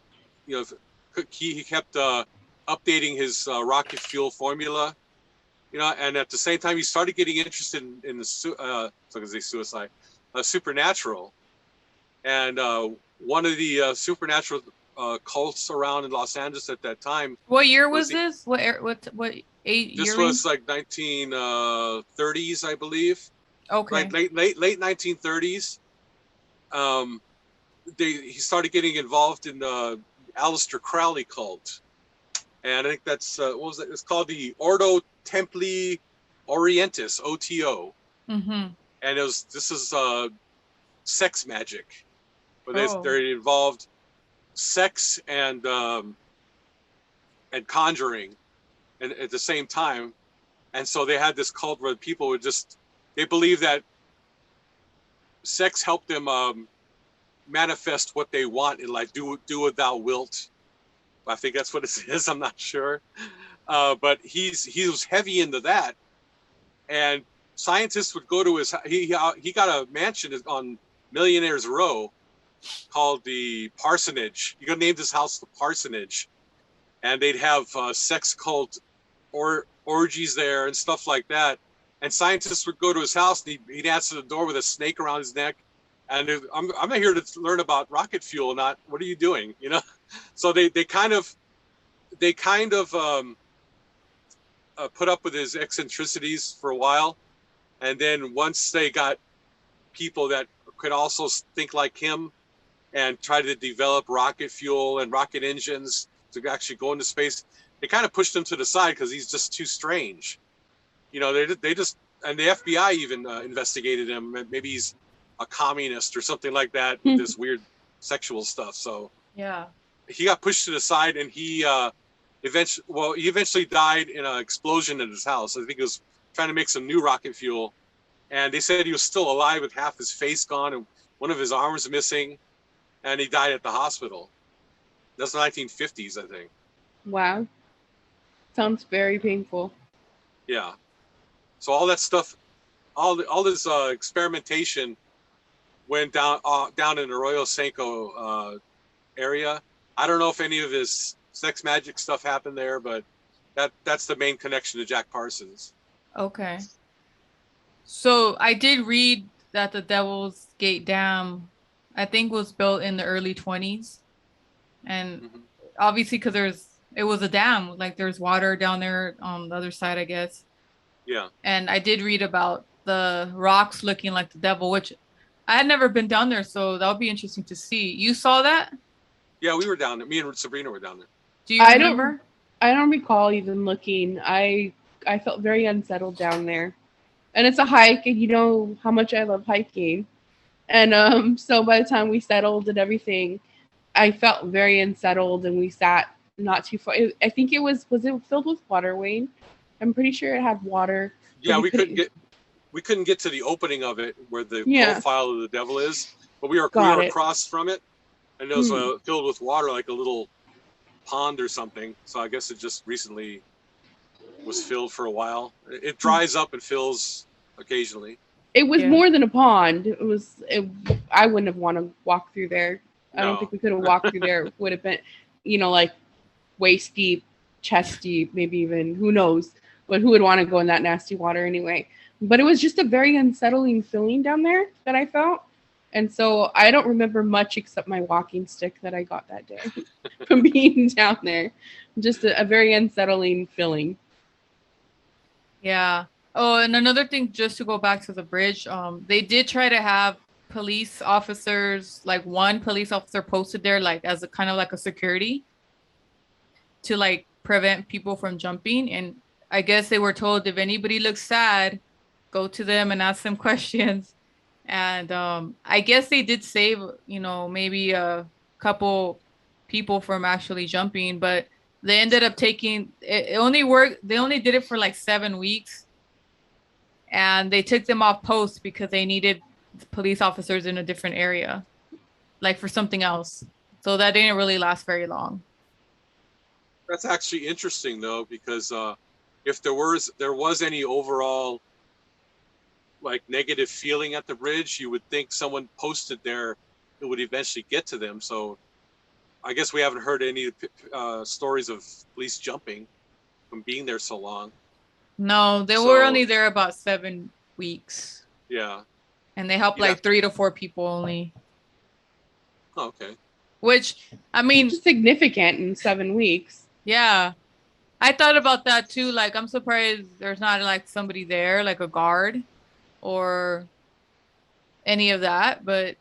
He kept updating his rocket fuel formula, and at the same time he started getting interested in the supernatural. And one of the supernatural cults around in Los Angeles at that time. What year was this? What This year? was like 1930s, I believe. Okay. Like late 1930s. He started getting involved in the Aleister Crowley cult, and I think that's what was it? It's called the Ordo Templi Orientis, OTO. Mm-hmm. And this is sex magic, but Oh. they're involved sex and conjuring, and at the same time. And so they had this cult where people would they believe that sex helped them manifest what they want in life. Do what thou wilt. I think that's what it is. I'm not sure, but he was heavy into that, and scientists would go to his. He got a mansion on Millionaires Row called the Parsonage. He named his house the Parsonage, and they'd have sex cult orgies there and stuff like that. And scientists would go to his house, and he'd answer the door with a snake around his neck. And I'm not here to learn about rocket fuel, not what are you doing, you know? So they kind of put up with his eccentricities for a while, and then once they got people that could also think like him and try to develop rocket fuel and rocket engines to actually go into space, they kind of pushed him to the side because he's just too strange. You know, they just, and the FBI even investigated him. Maybe he's a communist or something like that with this weird sexual stuff. So Yeah. he got pushed to the side, and he eventually died in an explosion in his house. I think he was trying to make some new rocket fuel, and they said he was still alive with half his face gone and one of his arms missing, and he died at the hospital. That's the 1950s, I think. Wow. Sounds very painful. Yeah. So all that stuff, all this experimentation went down in Arroyo Seco area. I don't know if any of his sex magic stuff happened there, but that's the main connection to Jack Parsons. Okay. So I did read that the Devil's Gate Dam, I think, was built in the early 20s, and obviously because it was a dam, like there's water down there on the other side, I guess. Yeah. And I did read about the rocks looking like the devil, which I had never been down there, so that would be interesting to see. You saw that? Yeah, we were down there. Me and Sabrina were down there. Do you remember? I don't recall even looking. I felt very unsettled down there. And it's a hike, and you know how much I love hiking. And so by the time we settled and everything, I felt very unsettled, and we sat not too far. I think it was it filled with water, Wayne? I'm pretty sure it had water. Yeah, we couldn't get to the opening of it where the profile of the devil is, but we were across from it, and it was filled with water, like a little pond or something. So I guess it just recently was filled for a while. It dries up and fills occasionally. It was more than a pond. I wouldn't have wanted to walk through there. I don't think we could have walked through there. It would have been, like waist deep, chest deep, maybe even, who knows. But who would want to go in that nasty water anyway? But it was just a very unsettling feeling down there that I felt. And so I don't remember much except my walking stick that I got that day from being down there. Just a very unsettling feeling. Yeah. Oh, and another thing, just to go back to the bridge, they did try to have police officers, like one police officer posted there, like as a kind of like a security to like prevent people from jumping. And I guess they were told if anybody looks sad, go to them and ask them questions. And I guess they did save, maybe a couple people from actually jumping, but they ended up taking it only worked. They only did it for like 7 weeks, and they took them off post because they needed police officers in a different area, like for something else. So that didn't really last very long. That's actually interesting though, because if there was any overall like negative feeling at the bridge, you would think someone posted there, it would eventually get to them. So I guess we haven't heard any stories of police jumping from being there so long. No, they were only there about 7 weeks. Yeah. And they helped like 3 to 4 people only. Oh, okay. which, I mean, Which is significant in 7 weeks. yeah, I thought about that too. Like, I'm surprised there's not like somebody there, like a guard or any of that, but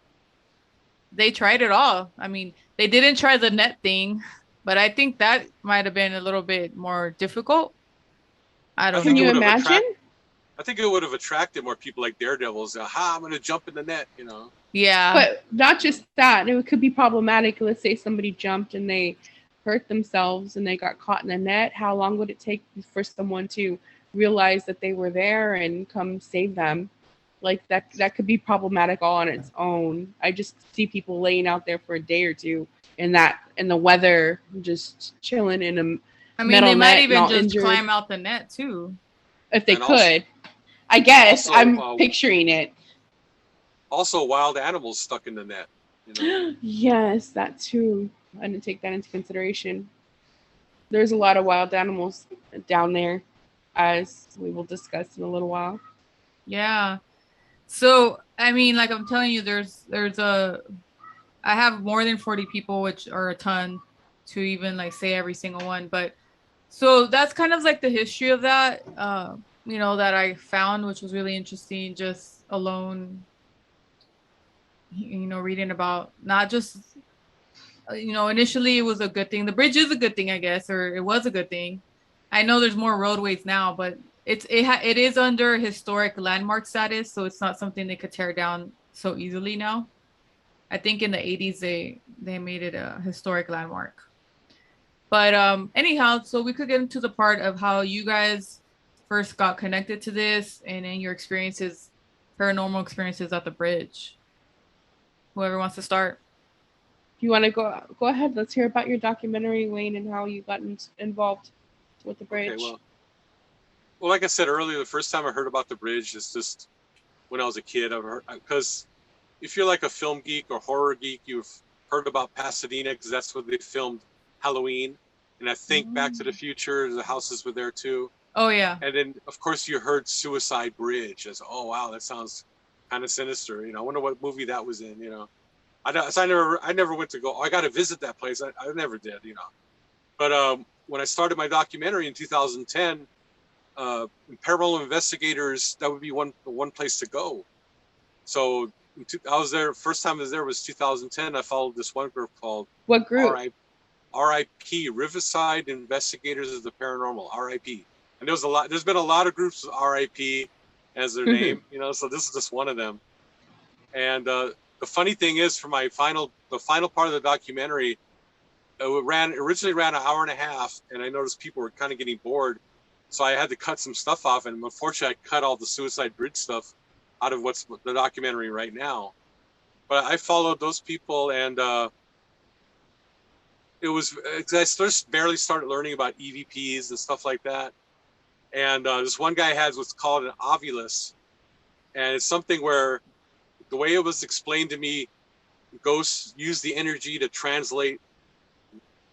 they tried it all. I mean, they didn't try the net thing, but I think that might have been a little bit more difficult. I don't Can know. you imagine? I think it would have attracted more people like daredevils. Aha, I'm going to jump in the net, you know. Yeah. But not just that. It could be problematic. Let's say somebody jumped and they hurt themselves and they got caught in the net. How long would it take for someone to realize that they were there and come save them? Like that could be problematic all on its own. I just see people laying out there for a day or two in the weather, just chilling in a I mean, metal they might net, even all just injured. climb out the net too. If they And also- could. I guess also, I'm picturing it. Also, wild animals stuck in the net. You know? Yes, that too. I didn't take that into consideration. There's a lot of wild animals down there, as we will discuss in a little while. Yeah. So, I mean, like I'm telling you, I have more than 40 people, which are a ton to even like say every single one. But so that's kind of like the history of that, that I found, which was really interesting, just alone, reading about not just, initially it was a good thing. The bridge is a good thing, I guess, or it was a good thing. I know there's more roadways now, but it is under historic landmark status, so it's not something they could tear down so easily now. I think in the 80s they made it a historic landmark. But anyhow, so we could get into the part of how you guys first got connected to this and in your paranormal experiences at the bridge. Whoever wants to start. If you want to go ahead, let's hear about your documentary, Wayne, and how you got involved with the bridge. Okay, well, like I said earlier, the first time I heard about the bridge is just when I was a kid. I've heard, because if you're like a film geek or horror geek, you've heard about Pasadena because that's where they filmed Halloween. And I think Back to the Future, the houses were there too. Oh yeah. And then of course you heard Suicide Bridge as, oh wow, that sounds kind of sinister. I wonder what movie that was in. I never went to go. Oh, I got to visit that place. I never did. But when I started my documentary in 2010, paranormal investigators, that would be one place to go. So I was there. First time I was there was 2010. I followed this one group called What group? RIP, Riverside Investigators of the Paranormal, RIP. And there's been a lot of groups with RIP as their name, so this is just one of them. And the funny thing is, for the final part of the documentary, it originally ran an hour and a half, and I noticed people were kind of getting bored. So I had to cut some stuff off, and unfortunately I cut all the Suicide Bridge stuff out of what's the documentary right now. But I followed those people, and it was, I first barely started learning about EVPs and stuff like that. And this one guy has what's called an ovulus. And it's something where the way it was explained to me, ghosts use the energy to translate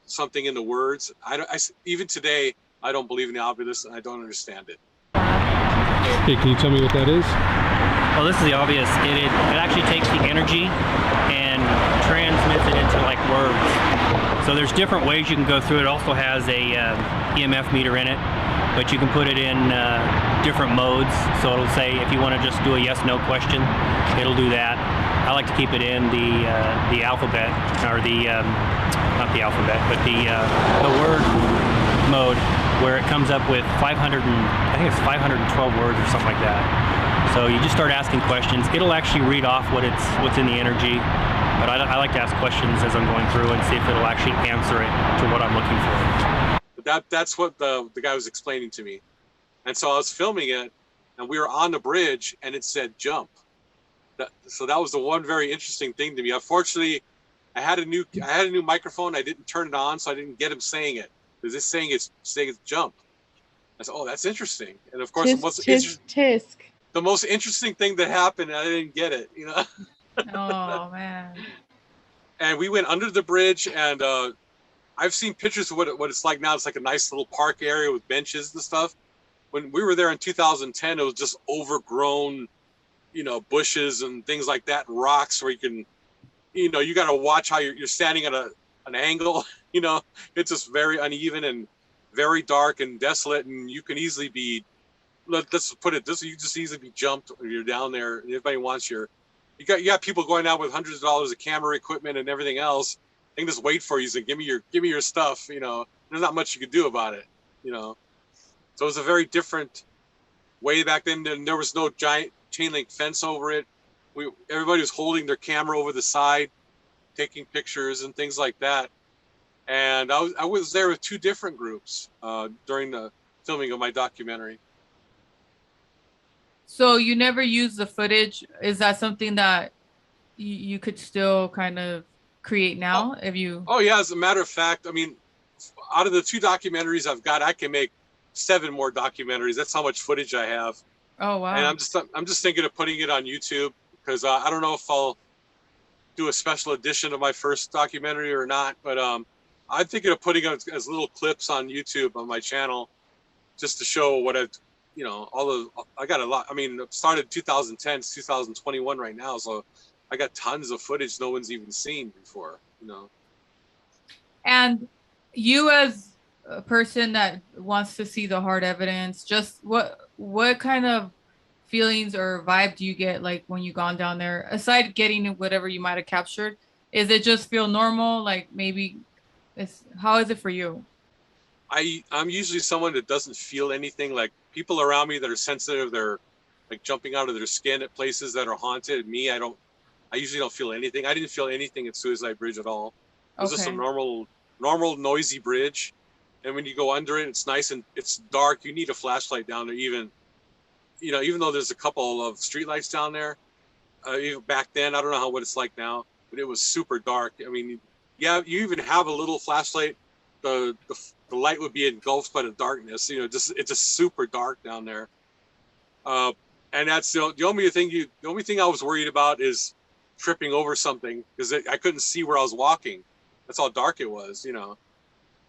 something into words. Even today, I don't believe in the ovulus, and I don't understand it. Okay, can you tell me what that is? Well, this is the obvious. It actually takes the energy and transmits it into like words. So there's different ways you can go through it. It also has a EMF meter in it, but you can put it in different modes. So it'll say if you want to just do a yes/no question, it'll do that. I like to keep it in the alphabet, or not the alphabet, but the word mode, where it comes up with 512 words or something like that. So you just start asking questions. It'll actually read off what's in the energy, but I like to ask questions as I'm going through and see if it'll actually answer it to what I'm looking for. That's what the guy was explaining to me. And so I was filming it, and we were on the bridge, and it said jump. So that was the one very interesting thing to me. Unfortunately, I had a new microphone. I didn't turn it on, so I didn't get him saying it. Because it's saying it's jump. I said, oh, that's interesting. And of course, Tisk. The most interesting thing that happened, I didn't get it. Oh man. And we went under the bridge, and I've seen pictures of what it's like now. It's like a nice little park area with benches and stuff. When we were there in 2010, it was just overgrown, bushes and things like that, and rocks where you can you got to watch how you're standing at an angle. It's just very uneven and very dark and desolate, and you can easily be, let's put it this, you just easily be jumped when you're down there. And everybody wants you got people going out with hundreds of dollars of camera equipment and everything else. They can just wait for you and give me your stuff. There's not much you could do about it. So it was a very different way back then. And there was no giant chain link fence over it. Everybody was holding their camera over the side, taking pictures and things like that. And I was there with two different groups during the filming of my documentary. So you never used the footage. Is that something that you could still kind of create now? Oh yeah, as a matter of fact, I mean, out of the two documentaries I've got, I can make 7 more documentaries. That's how much footage I have. Oh wow. And I'm just thinking of putting it on YouTube, because I don't know if I'll do a special edition of my first documentary or not, but I'm thinking of putting it as little clips on YouTube on my channel, just to show what I got a lot. I mean, it started 2010, it's 2021 right now, so I got tons of footage no one's even seen before. And you, as a person that wants to see the hard evidence, just what kind of feelings or vibe do you get like when you gone down there, aside getting whatever you might have captured? Is it just feel normal? Like maybe how is it for you? I'm usually someone that doesn't feel anything. Like people around me that are sensitive, they're like jumping out of their skin at places that are haunted. Me, I usually don't feel anything. I didn't feel anything at Suicide Bridge at all. It was just a normal noisy bridge. And when you go under it, it's nice and it's dark. You need a flashlight down there, even though there's a couple of streetlights down there. Even back then, I don't know what it's like now, but it was super dark. I mean, yeah, you even have a little flashlight. The light would be engulfed by the darkness. It's just super dark down there. And that's the only thing I was worried about is tripping over something, because I couldn't see where I was walking. That's how dark it was.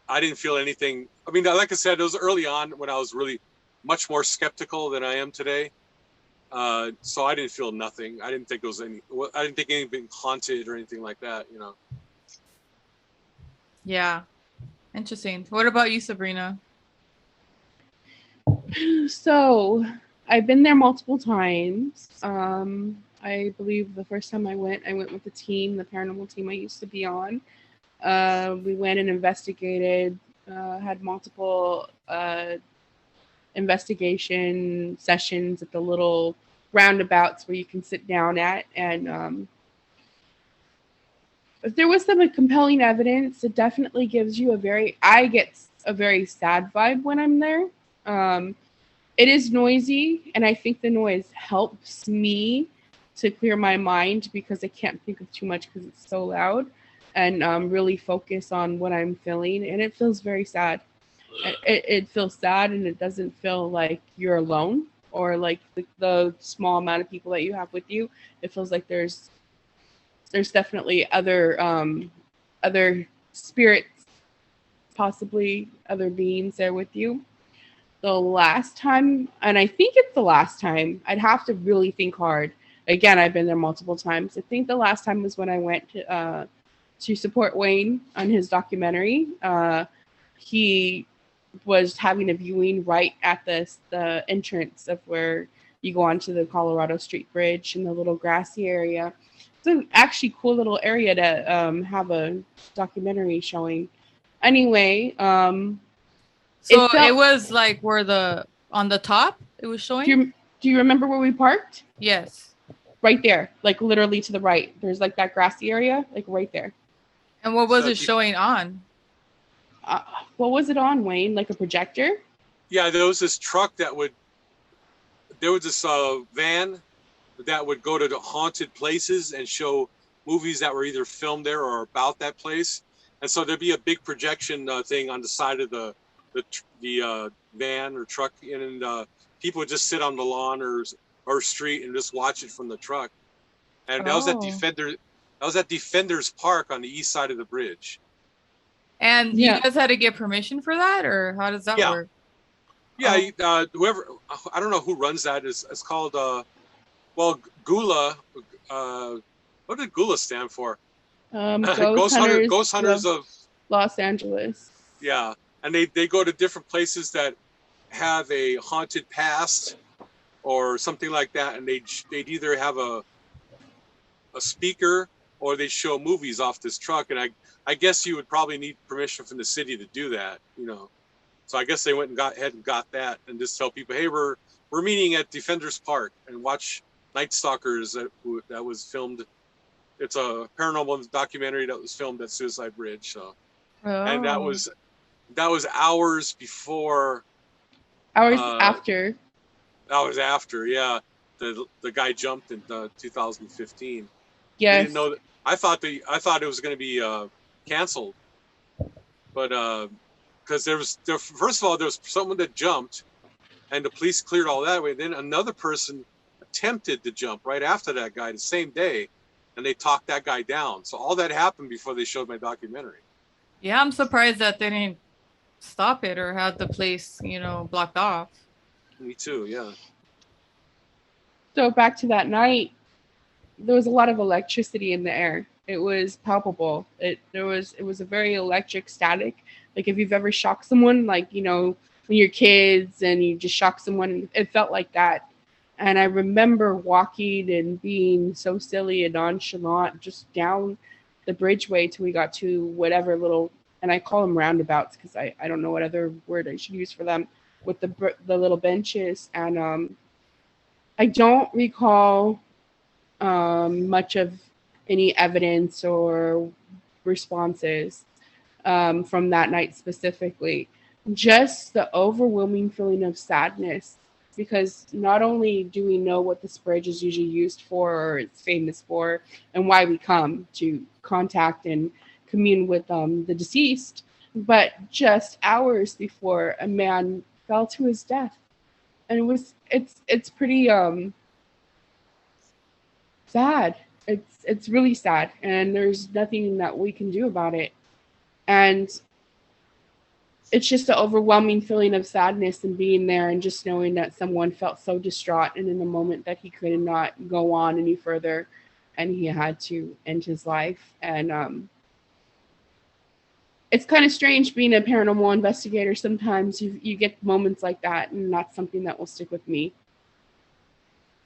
I didn't feel anything. I mean, like I said, it was early on when I was really much more skeptical than I am today. So I didn't feel nothing. I didn't think anything haunted or anything like that. Yeah. Interesting. What about you, Sabrina? So I've been there multiple times. I believe the first time I went with the team, the paranormal team I used to be on. We went and investigated, had multiple investigation sessions at the little roundabouts where you can sit down at. And if there was some compelling evidence, it definitely gives you I get a very sad vibe when I'm there. It is noisy, and I think the noise helps me to clear my mind, because I can't think of too much because it's so loud, and really focus on what I'm feeling. And it feels very sad. It feels sad, and it doesn't feel like you're alone, or like the small amount of people that you have with you. It feels like there's definitely other spirits, possibly other beings there with you. The last time, and I think it's the last time, I'd have to really think hard. Again, I've been there multiple times. I think the last time was when I went to support Wayne on his documentary. He was having a viewing right at the entrance of where you go onto the Colorado Street Bridge in the little grassy area. It's an actually cool little area to have a documentary showing. Anyway, so it was like on the top it was showing. Do you remember where we parked? Yes. Right there, like literally to the right. There's like that grassy area, like right there. And what was it showing on? What was it on, Wayne? Like a projector? Yeah, there was this truck there was this van that would go to the haunted places and show movies that were either filmed there or about that place. And so there'd be a big projection thing on the side of the van or truck, and people would just sit on the lawn or street and just watch it from the truck. And that was at Defenders Park on the east side of the bridge. And you guys had to get permission for that, or how does that work? Yeah, whoever, I don't know who runs that. It's called Gula. What did Gula stand for? Ghost Hunters of Los Angeles. Yeah, and they go to different places that have a haunted past or something like that, and they'd either have a speaker or they show movies off this truck. And I guess you would probably need permission from the city to do that, you know. So I guess they went and got that and just tell people, hey, we're meeting at Defenders Park and watch Night Stalkers that was filmed. It's a paranormal documentary that was filmed at Suicide Bridge. So, and that was hours before. After. Hours after, yeah. The guy jumped in 2015. Yes. We didn't know that. I thought it was going to be canceled, but because first of all there was someone that jumped, and the police cleared all that way. Then another person attempted to jump right after that guy the same day, and they talked that guy down. So all that happened before they showed my documentary. Yeah, I'm surprised that they didn't stop it or had the place, blocked off. Me too, yeah. So back to that night, there was a lot of electricity in the air. It was palpable. It was a very electric static. Like if you've ever shocked someone, like, when you're kids and you just shock someone, it felt like that. And I remember walking and being so silly and nonchalant just down the bridgeway till we got to whatever little, and I call them roundabouts because I don't know what other word I should use for them, with the little benches. And I don't recall much of any evidence or responses from that night specifically. Just the overwhelming feeling of sadness, because not only do we know what this bridge is usually used for or it's famous for and why we come to contact and commune with the deceased, but just hours before a man fell to his death. And it's pretty sad. It's really sad, and there's nothing that we can do about it. And it's just an overwhelming feeling of sadness and being there and just knowing that someone felt so distraught and in a moment that he could not go on any further and he had to end his life. And it's kind of strange being a paranormal investigator. Sometimes you get moments like that, and that's something that will stick with me.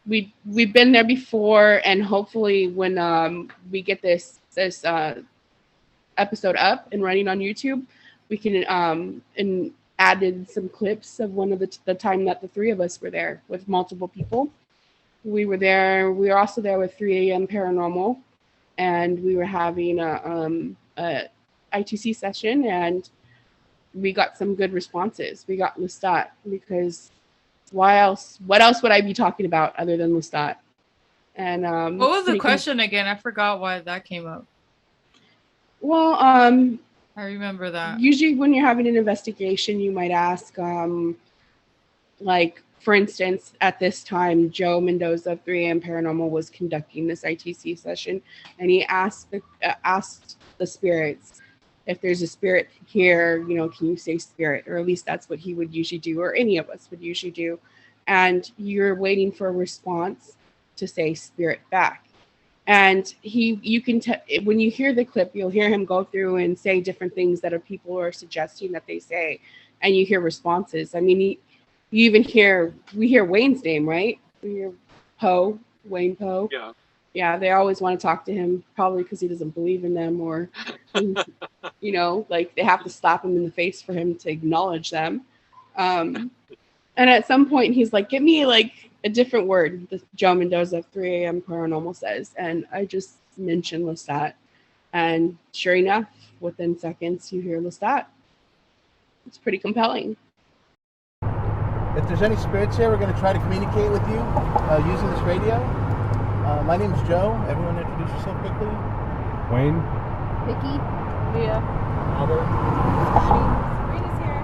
We've been there before, and hopefully when we get this episode up and running on YouTube, we can and add in some clips of one of the time that the three of us were there with multiple people. We were there. We were also there with 3 a.m. Paranormal, and we were having a ITC session, and we got some good responses. We got Lestat, because what else would I be talking about other than Lestat? And what was the question again? I forgot why that came up. Well, I remember that. Usually when you're having an investigation, you might ask, like, for instance, at this time, Joe Mendoza of 3 a.m. Paranormal was conducting this ITC session, and he asked the spirits, if there's a spirit here, can you say spirit? Or at least that's what he would usually do, or any of us would usually do. And you're waiting for a response to say spirit back. And you can when you hear the clip, you'll hear him go through and say different things that people are suggesting that they say, and you hear responses. I mean, we hear Wayne's name, right? We hear Wayne Poe. Yeah. Yeah, they always want to talk to him, probably because he doesn't believe in them, or like they have to slap him in the face for him to acknowledge them. And at some point, he's like, "Give me like a different word." The Joe Mendoza of 3 a.m. Paranormal says, and I just mentioned Lestat, and sure enough, within seconds, you hear Lestat. It's pretty compelling. If there's any spirits here, we're going to try to communicate with you using this radio. My name is Joe. Everyone introduce yourself quickly. Wayne? Vicky. Leah. Albert. Sabrina's here.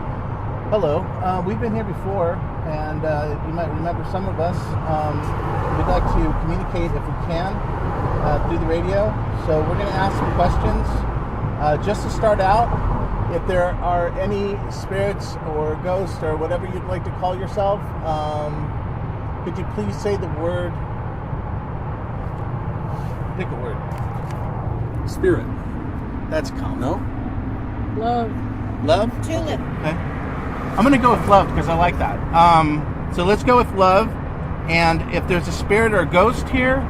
Hello. We've been here before, and you might remember some of us. We'd like to communicate, if we can, through the radio. So we're going to ask some questions. Just to start out, if there are any spirits or ghosts or whatever you'd like to call yourself, could you please say the word? Pick a word. Spirit. That's calm. No? Love. Love? Tulip. Okay. I'm going to go with love because I like that. So let's go with love. And if there's a spirit or a ghost here,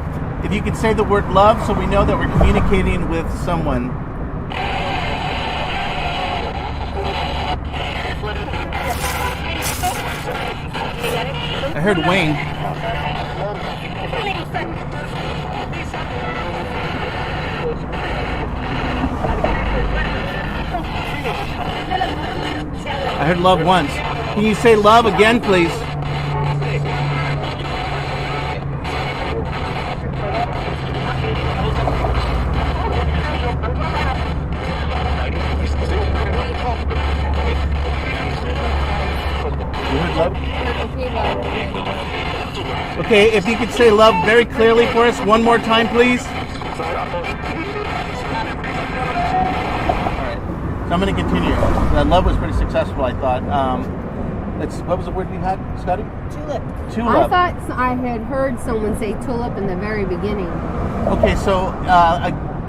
if you could say the word love so we know that we're communicating with someone. I heard Wayne. I heard love once. Can you say love again, please? You heard love? Okay, if you could say love very clearly for us one more time, please. So I'm going to continue. Love was pretty successful, I thought. What was the word you had, Scotty? Tulip. Tulip. I thought I had heard someone say tulip in the very beginning. Okay, so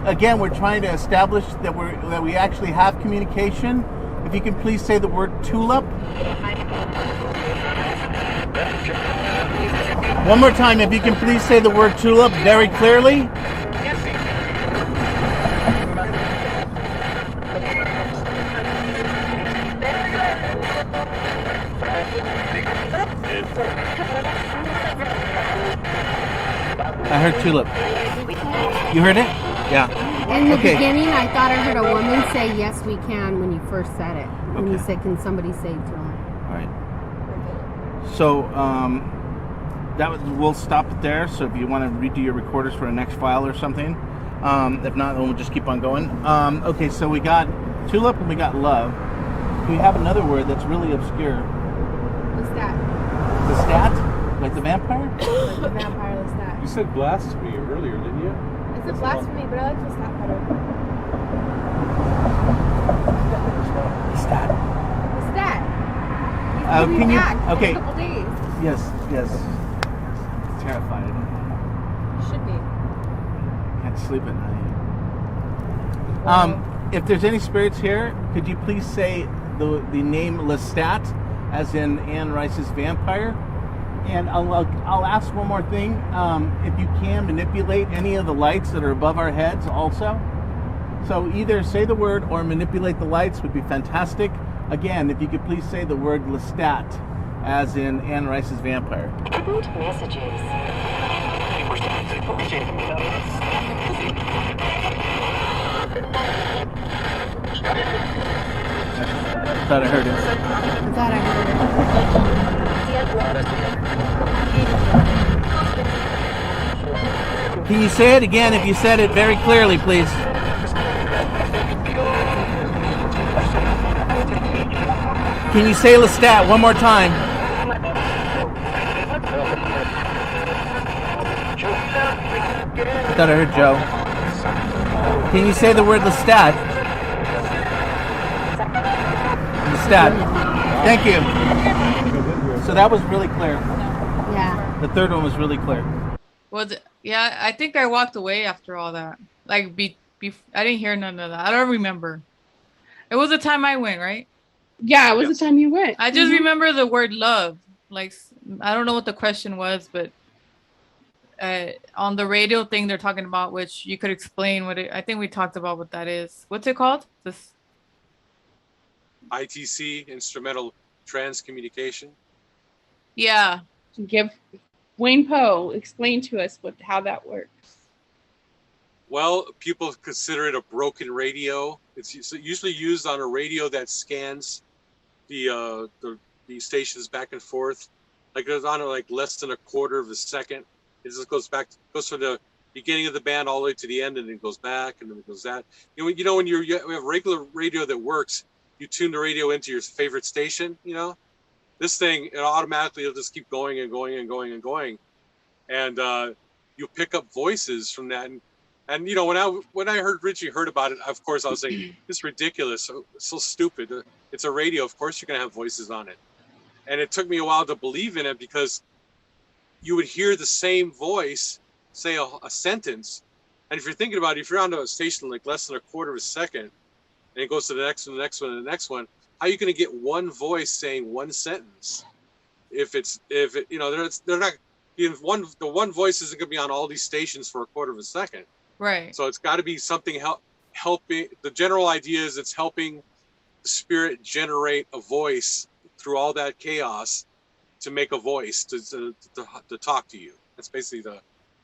again, we're trying to establish that we actually have communication. If you can please say the word tulip. One more time, if you can please say the word tulip very clearly. I heard tulip. You heard it? Yeah. In the beginning, I thought I heard a woman say, yes, we can, when you first said it. When you said, can somebody say tulip? All right. So we'll stop it there. So if you want to redo your recorders for a next file or something. If not, then we'll just keep on going. Okay, so we got tulip and we got love. We have another word that's really obscure. Lestat. The stat? Like the vampire? Like the vampire Lestat. You said blasphemy earlier, didn't you? It's a blasphemy, but I like Lestat better. Stat. Lestat. Can you? Okay. A couple days. Yes. Terrified. Should be. Can't sleep at night. If there's any spirits here, could you please say the name Lestat, as in Anne Rice's vampire? And I'll ask one more thing. If you can manipulate any of the lights that are above our heads also. So either say the word or manipulate the lights would be fantastic. Again, if you could please say the word Lestat, as in Anne Rice's vampire. Root messages. Thought I heard it. I thought I heard it. Can you say it again if you said it very clearly, please? Can you say Lestat one more time? I thought I heard Joe. Can you say the word Lestat? Lestat. Thank you. So that was really clear. Yeah. The third one was really clear. Yeah, I think I walked away after all that. Like, I didn't hear none of that. I don't remember. It was the time I went, right? Yeah, it was the time you went. I just remember the word love. Like, I don't know what the question was, but on the radio thing they're talking about, which you could explain what I think we talked about what that is. What's it called? This ITC, instrumental trans communication. Yeah. Give Wayne Poe, explain to us how that works. Well, people consider it a broken radio. It's usually used on a radio that scans the stations back and forth. Like it's on like less than a quarter of a second. It just goes from the beginning of the band all the way to the end, and then it goes back, and then it goes that. When you have regular radio that works, you tune the radio into your favorite station. This thing, it'll just keep going and going and going and going, and you pick up voices from that. And when I originally heard about it, of course I was saying, this is ridiculous, so stupid. It's a radio, of course you're gonna have voices on it. And it took me a while to believe in it, because you would hear the same voice say a sentence, And if you're thinking about it, if you're on a station like less than a quarter of a second, and it goes to the next one, the next one, and the next one, how are you going to get one voice saying one sentence? If it, you know, they're not, the one voice isn't going to be on all these stations for a quarter of a second. Right. So it's got to be something helping. The general idea is it's helping the spirit generate a voice through all that chaos to make a voice to talk to you. That's basically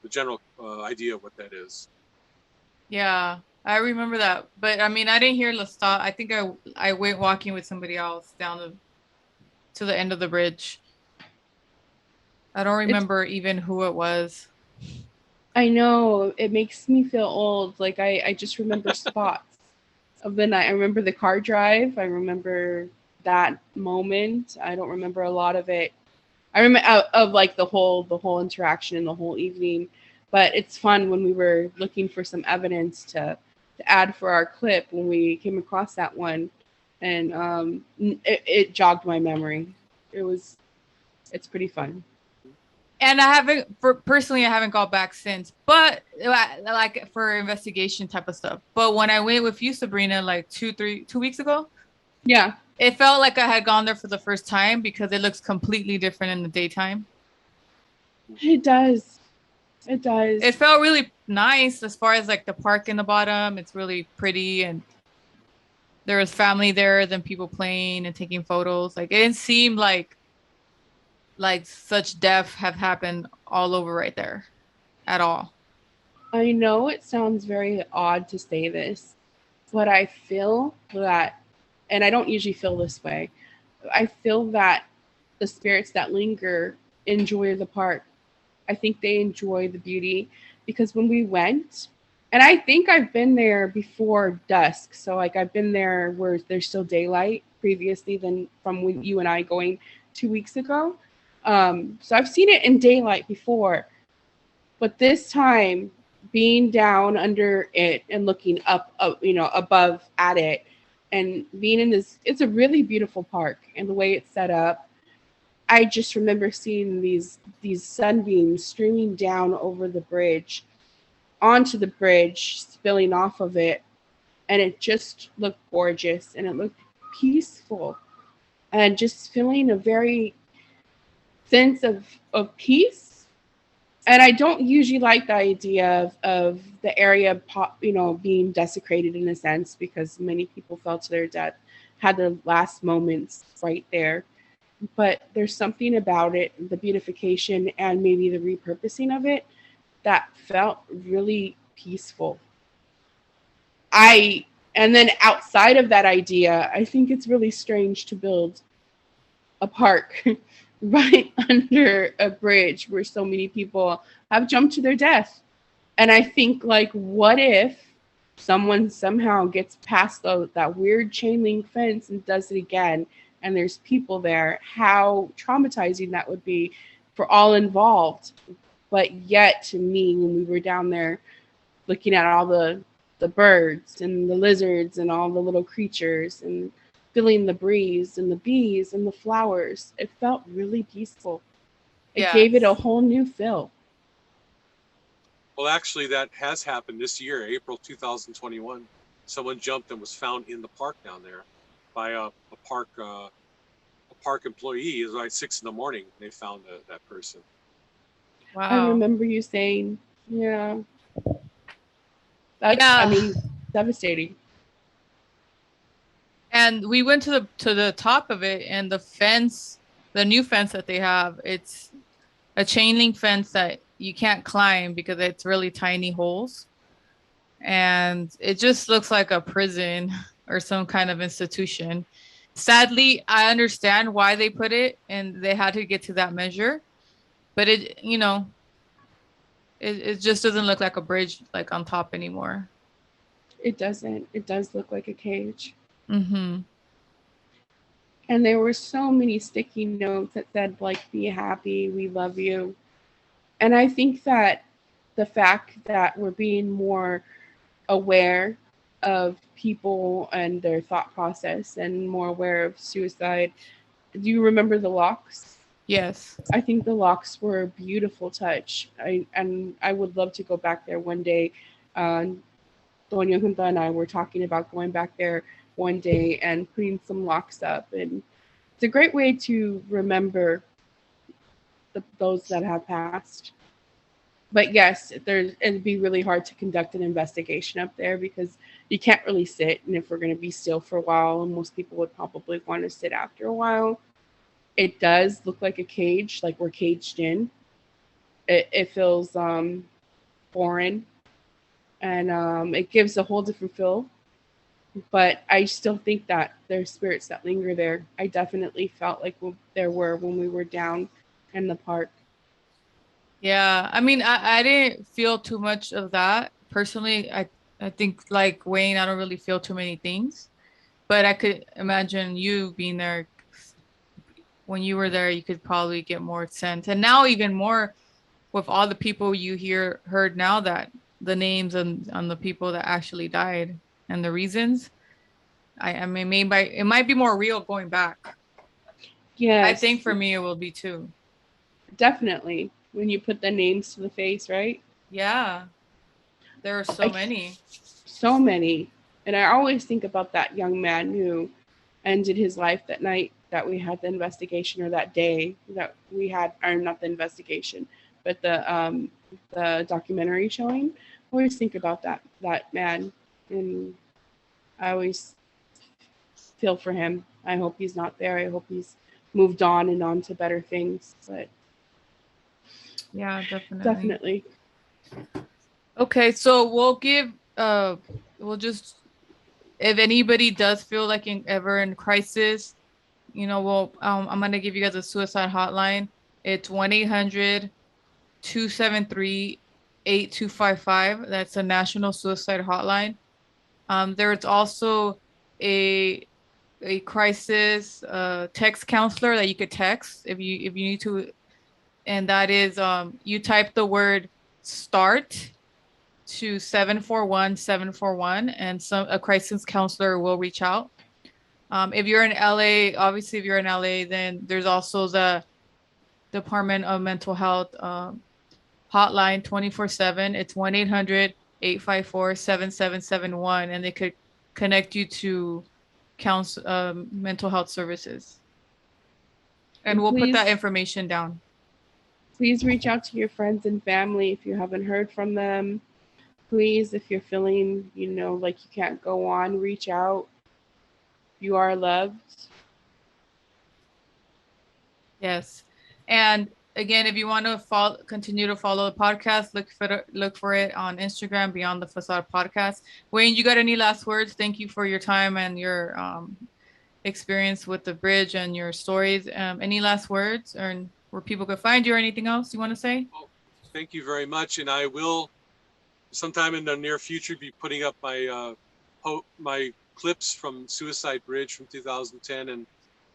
the general idea of what that is. Yeah, I remember that. But I mean, I didn't hear Lestat. I think I went walking with somebody else down to the end of the bridge. I don't remember even who it was. I know, it makes me feel old. Like I just remember spots of the night. I remember the car drive. I remember that moment. I don't remember a lot of it. I remember of like the whole interaction and the whole evening. But it's fun when we were looking for some evidence to add for our clip when we came across that one, and it jogged my memory. It's pretty fun. And I haven't gone back since, but like for investigation type of stuff. But when I went with you, Sabrina, like 2 weeks ago, yeah, it felt like I had gone there for the first time because it looks completely different in the daytime. It does. It does. It felt really nice as far as like the park in the bottom. It's really pretty, and there was family there, then people playing and taking photos. Like it didn't seem like such death have happened all over right there at all. I know it sounds very odd to say this, but I feel that, and I don't usually feel this way, I feel that the spirits that linger enjoy the park. I think they enjoy the beauty, because when we went, and I think I've been there before dusk. So like I've been there where there's still daylight previously than from when you and I going 2 weeks ago. So I've seen it in daylight before, but this time being down under it and looking up, above at it, and being in this, it's a really beautiful park, and the way it's set up, I just remember seeing these sunbeams streaming down over the bridge, onto the bridge, spilling off of it, and it just looked gorgeous, and it looked peaceful, and just feeling a very sense of peace. And I don't usually like the idea of the area being desecrated in a sense, because many people fell to their death, had their last moments right there. But there's something about it, the beautification and maybe the repurposing of it, that felt really peaceful. And then outside of that idea, I think it's really strange to build a park right under a bridge where so many people have jumped to their death. And I think, like, what if someone somehow gets past that weird chain link fence and does it again, and there's people there, how traumatizing that would be for all involved. But yet, to me, when we were down there looking at all the birds and the lizards and all the little creatures and feeling the breeze and the bees and the flowers, it felt really peaceful. It gave it a whole new feel. Well, actually, that has happened this year, April 2021. Someone jumped and was found in the park down there by a park employee. It was like 6 a.m. They found that person. Wow. I remember you saying, yeah. That's, I mean, devastating. And we went to the top of it, and the fence, the new fence that they have, it's a chain link fence that you can't climb because it's really tiny holes. And it just looks like a prison or some kind of institution. Sadly, I understand why they put it, and they had to get to that measure. But it just doesn't look like a bridge like on top anymore. It doesn't. It does look like a cage. Mm-hmm. And there were so many sticky notes that said, like, be happy, we love you. And I think that the fact that we're being more aware of people and their thought process and more aware of suicide. Do you remember the locks? Yes. I think the locks were a beautiful touch. I would love to go back there one day Doña Junta and I were talking about going back there one day and putting some locks up. And it's a great way to remember those that have passed. But yes, it'd be really hard to conduct an investigation up there because you can't really sit. And if we're going to be still for a while, and most people would probably want to sit after a while, it does look like a cage, like we're caged in. It feels foreign, and it gives a whole different feel. But I still think that there's spirits that linger there. I definitely felt like there were when we were down in the park. Yeah, I mean, I didn't feel too much of that personally. I think like Wayne, I don't really feel too many things, but I could imagine you being there. When you were there, you could probably get more sense, and now even more with all the people you heard now, that the names on the people that actually died and the reasons. I mean, maybe it might be more real going back. Yes, I think for me it will be too. Definitely when you put the names to the face, right? Yeah, there are so many. So many. And I always think about that young man who ended his life that night that we had the investigation, or that day that we had, or not the investigation, but the documentary showing. I always think about that man, and I always feel for him. I hope he's not there. I hope he's moved on and on to better things. But yeah, definitely. Okay, so we'll just, if anybody does feel like ever in crisis, I'm gonna give you guys a suicide hotline. It's 1-800-273-8255. That's a national suicide hotline. There's also a crisis text counselor that you could text if you need to, and that is you type the word START to 741-741, and a crisis counselor will reach out. If you're in LA, obviously if you're in LA, then there's also the Department of Mental Health hotline 24/7. It's 1-800-854-7771, and they could connect you to mental health services. And we'll put that information down. Please reach out to your friends and family if you haven't heard from them. Please, if you're feeling, like you can't go on, reach out. You are loved. Yes. And again, if you want to continue to follow the podcast, look for it on Instagram, Beyond the Facade Podcast. Wayne, you got any last words? Thank you for your time and your experience with the bridge and your stories. Any last words, or where people could find you, or anything else you want to say? Oh, thank you very much. And I will, sometime in the near future, be putting up my my clips from Suicide Bridge from 2010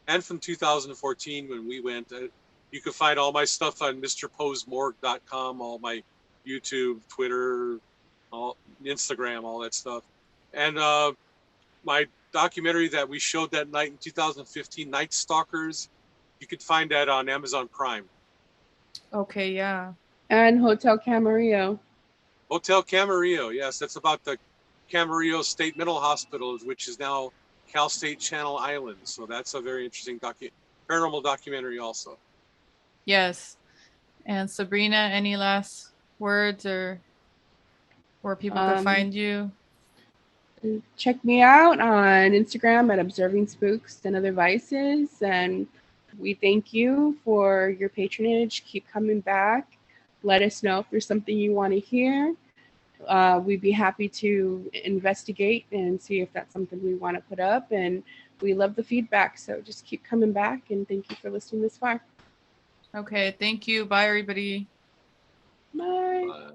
and from 2014 when we went. You can find all my stuff on mrposemorgue.com, all my YouTube, Twitter, Instagram, all that stuff. And my documentary that we showed that night in 2015, Night Stalkers, you could find that on Amazon Prime. Okay, yeah. And Hotel Camarillo. Hotel Camarillo, yes, that's about the Camarillo State Mental Hospital, which is now Cal State Channel Islands. So that's a very interesting paranormal documentary also. Yes. And Sabrina, any last words, or where people can find you? Check me out on Instagram at Observing Spooks and Other Vices. And we thank you for your patronage. Keep coming back. Let us know if there's something you want to hear. We'd be happy to investigate and see if that's something we want to put up. And we love the feedback. So just keep coming back. And thank you for listening this far. Okay. Thank you. Bye, everybody. Bye. Bye.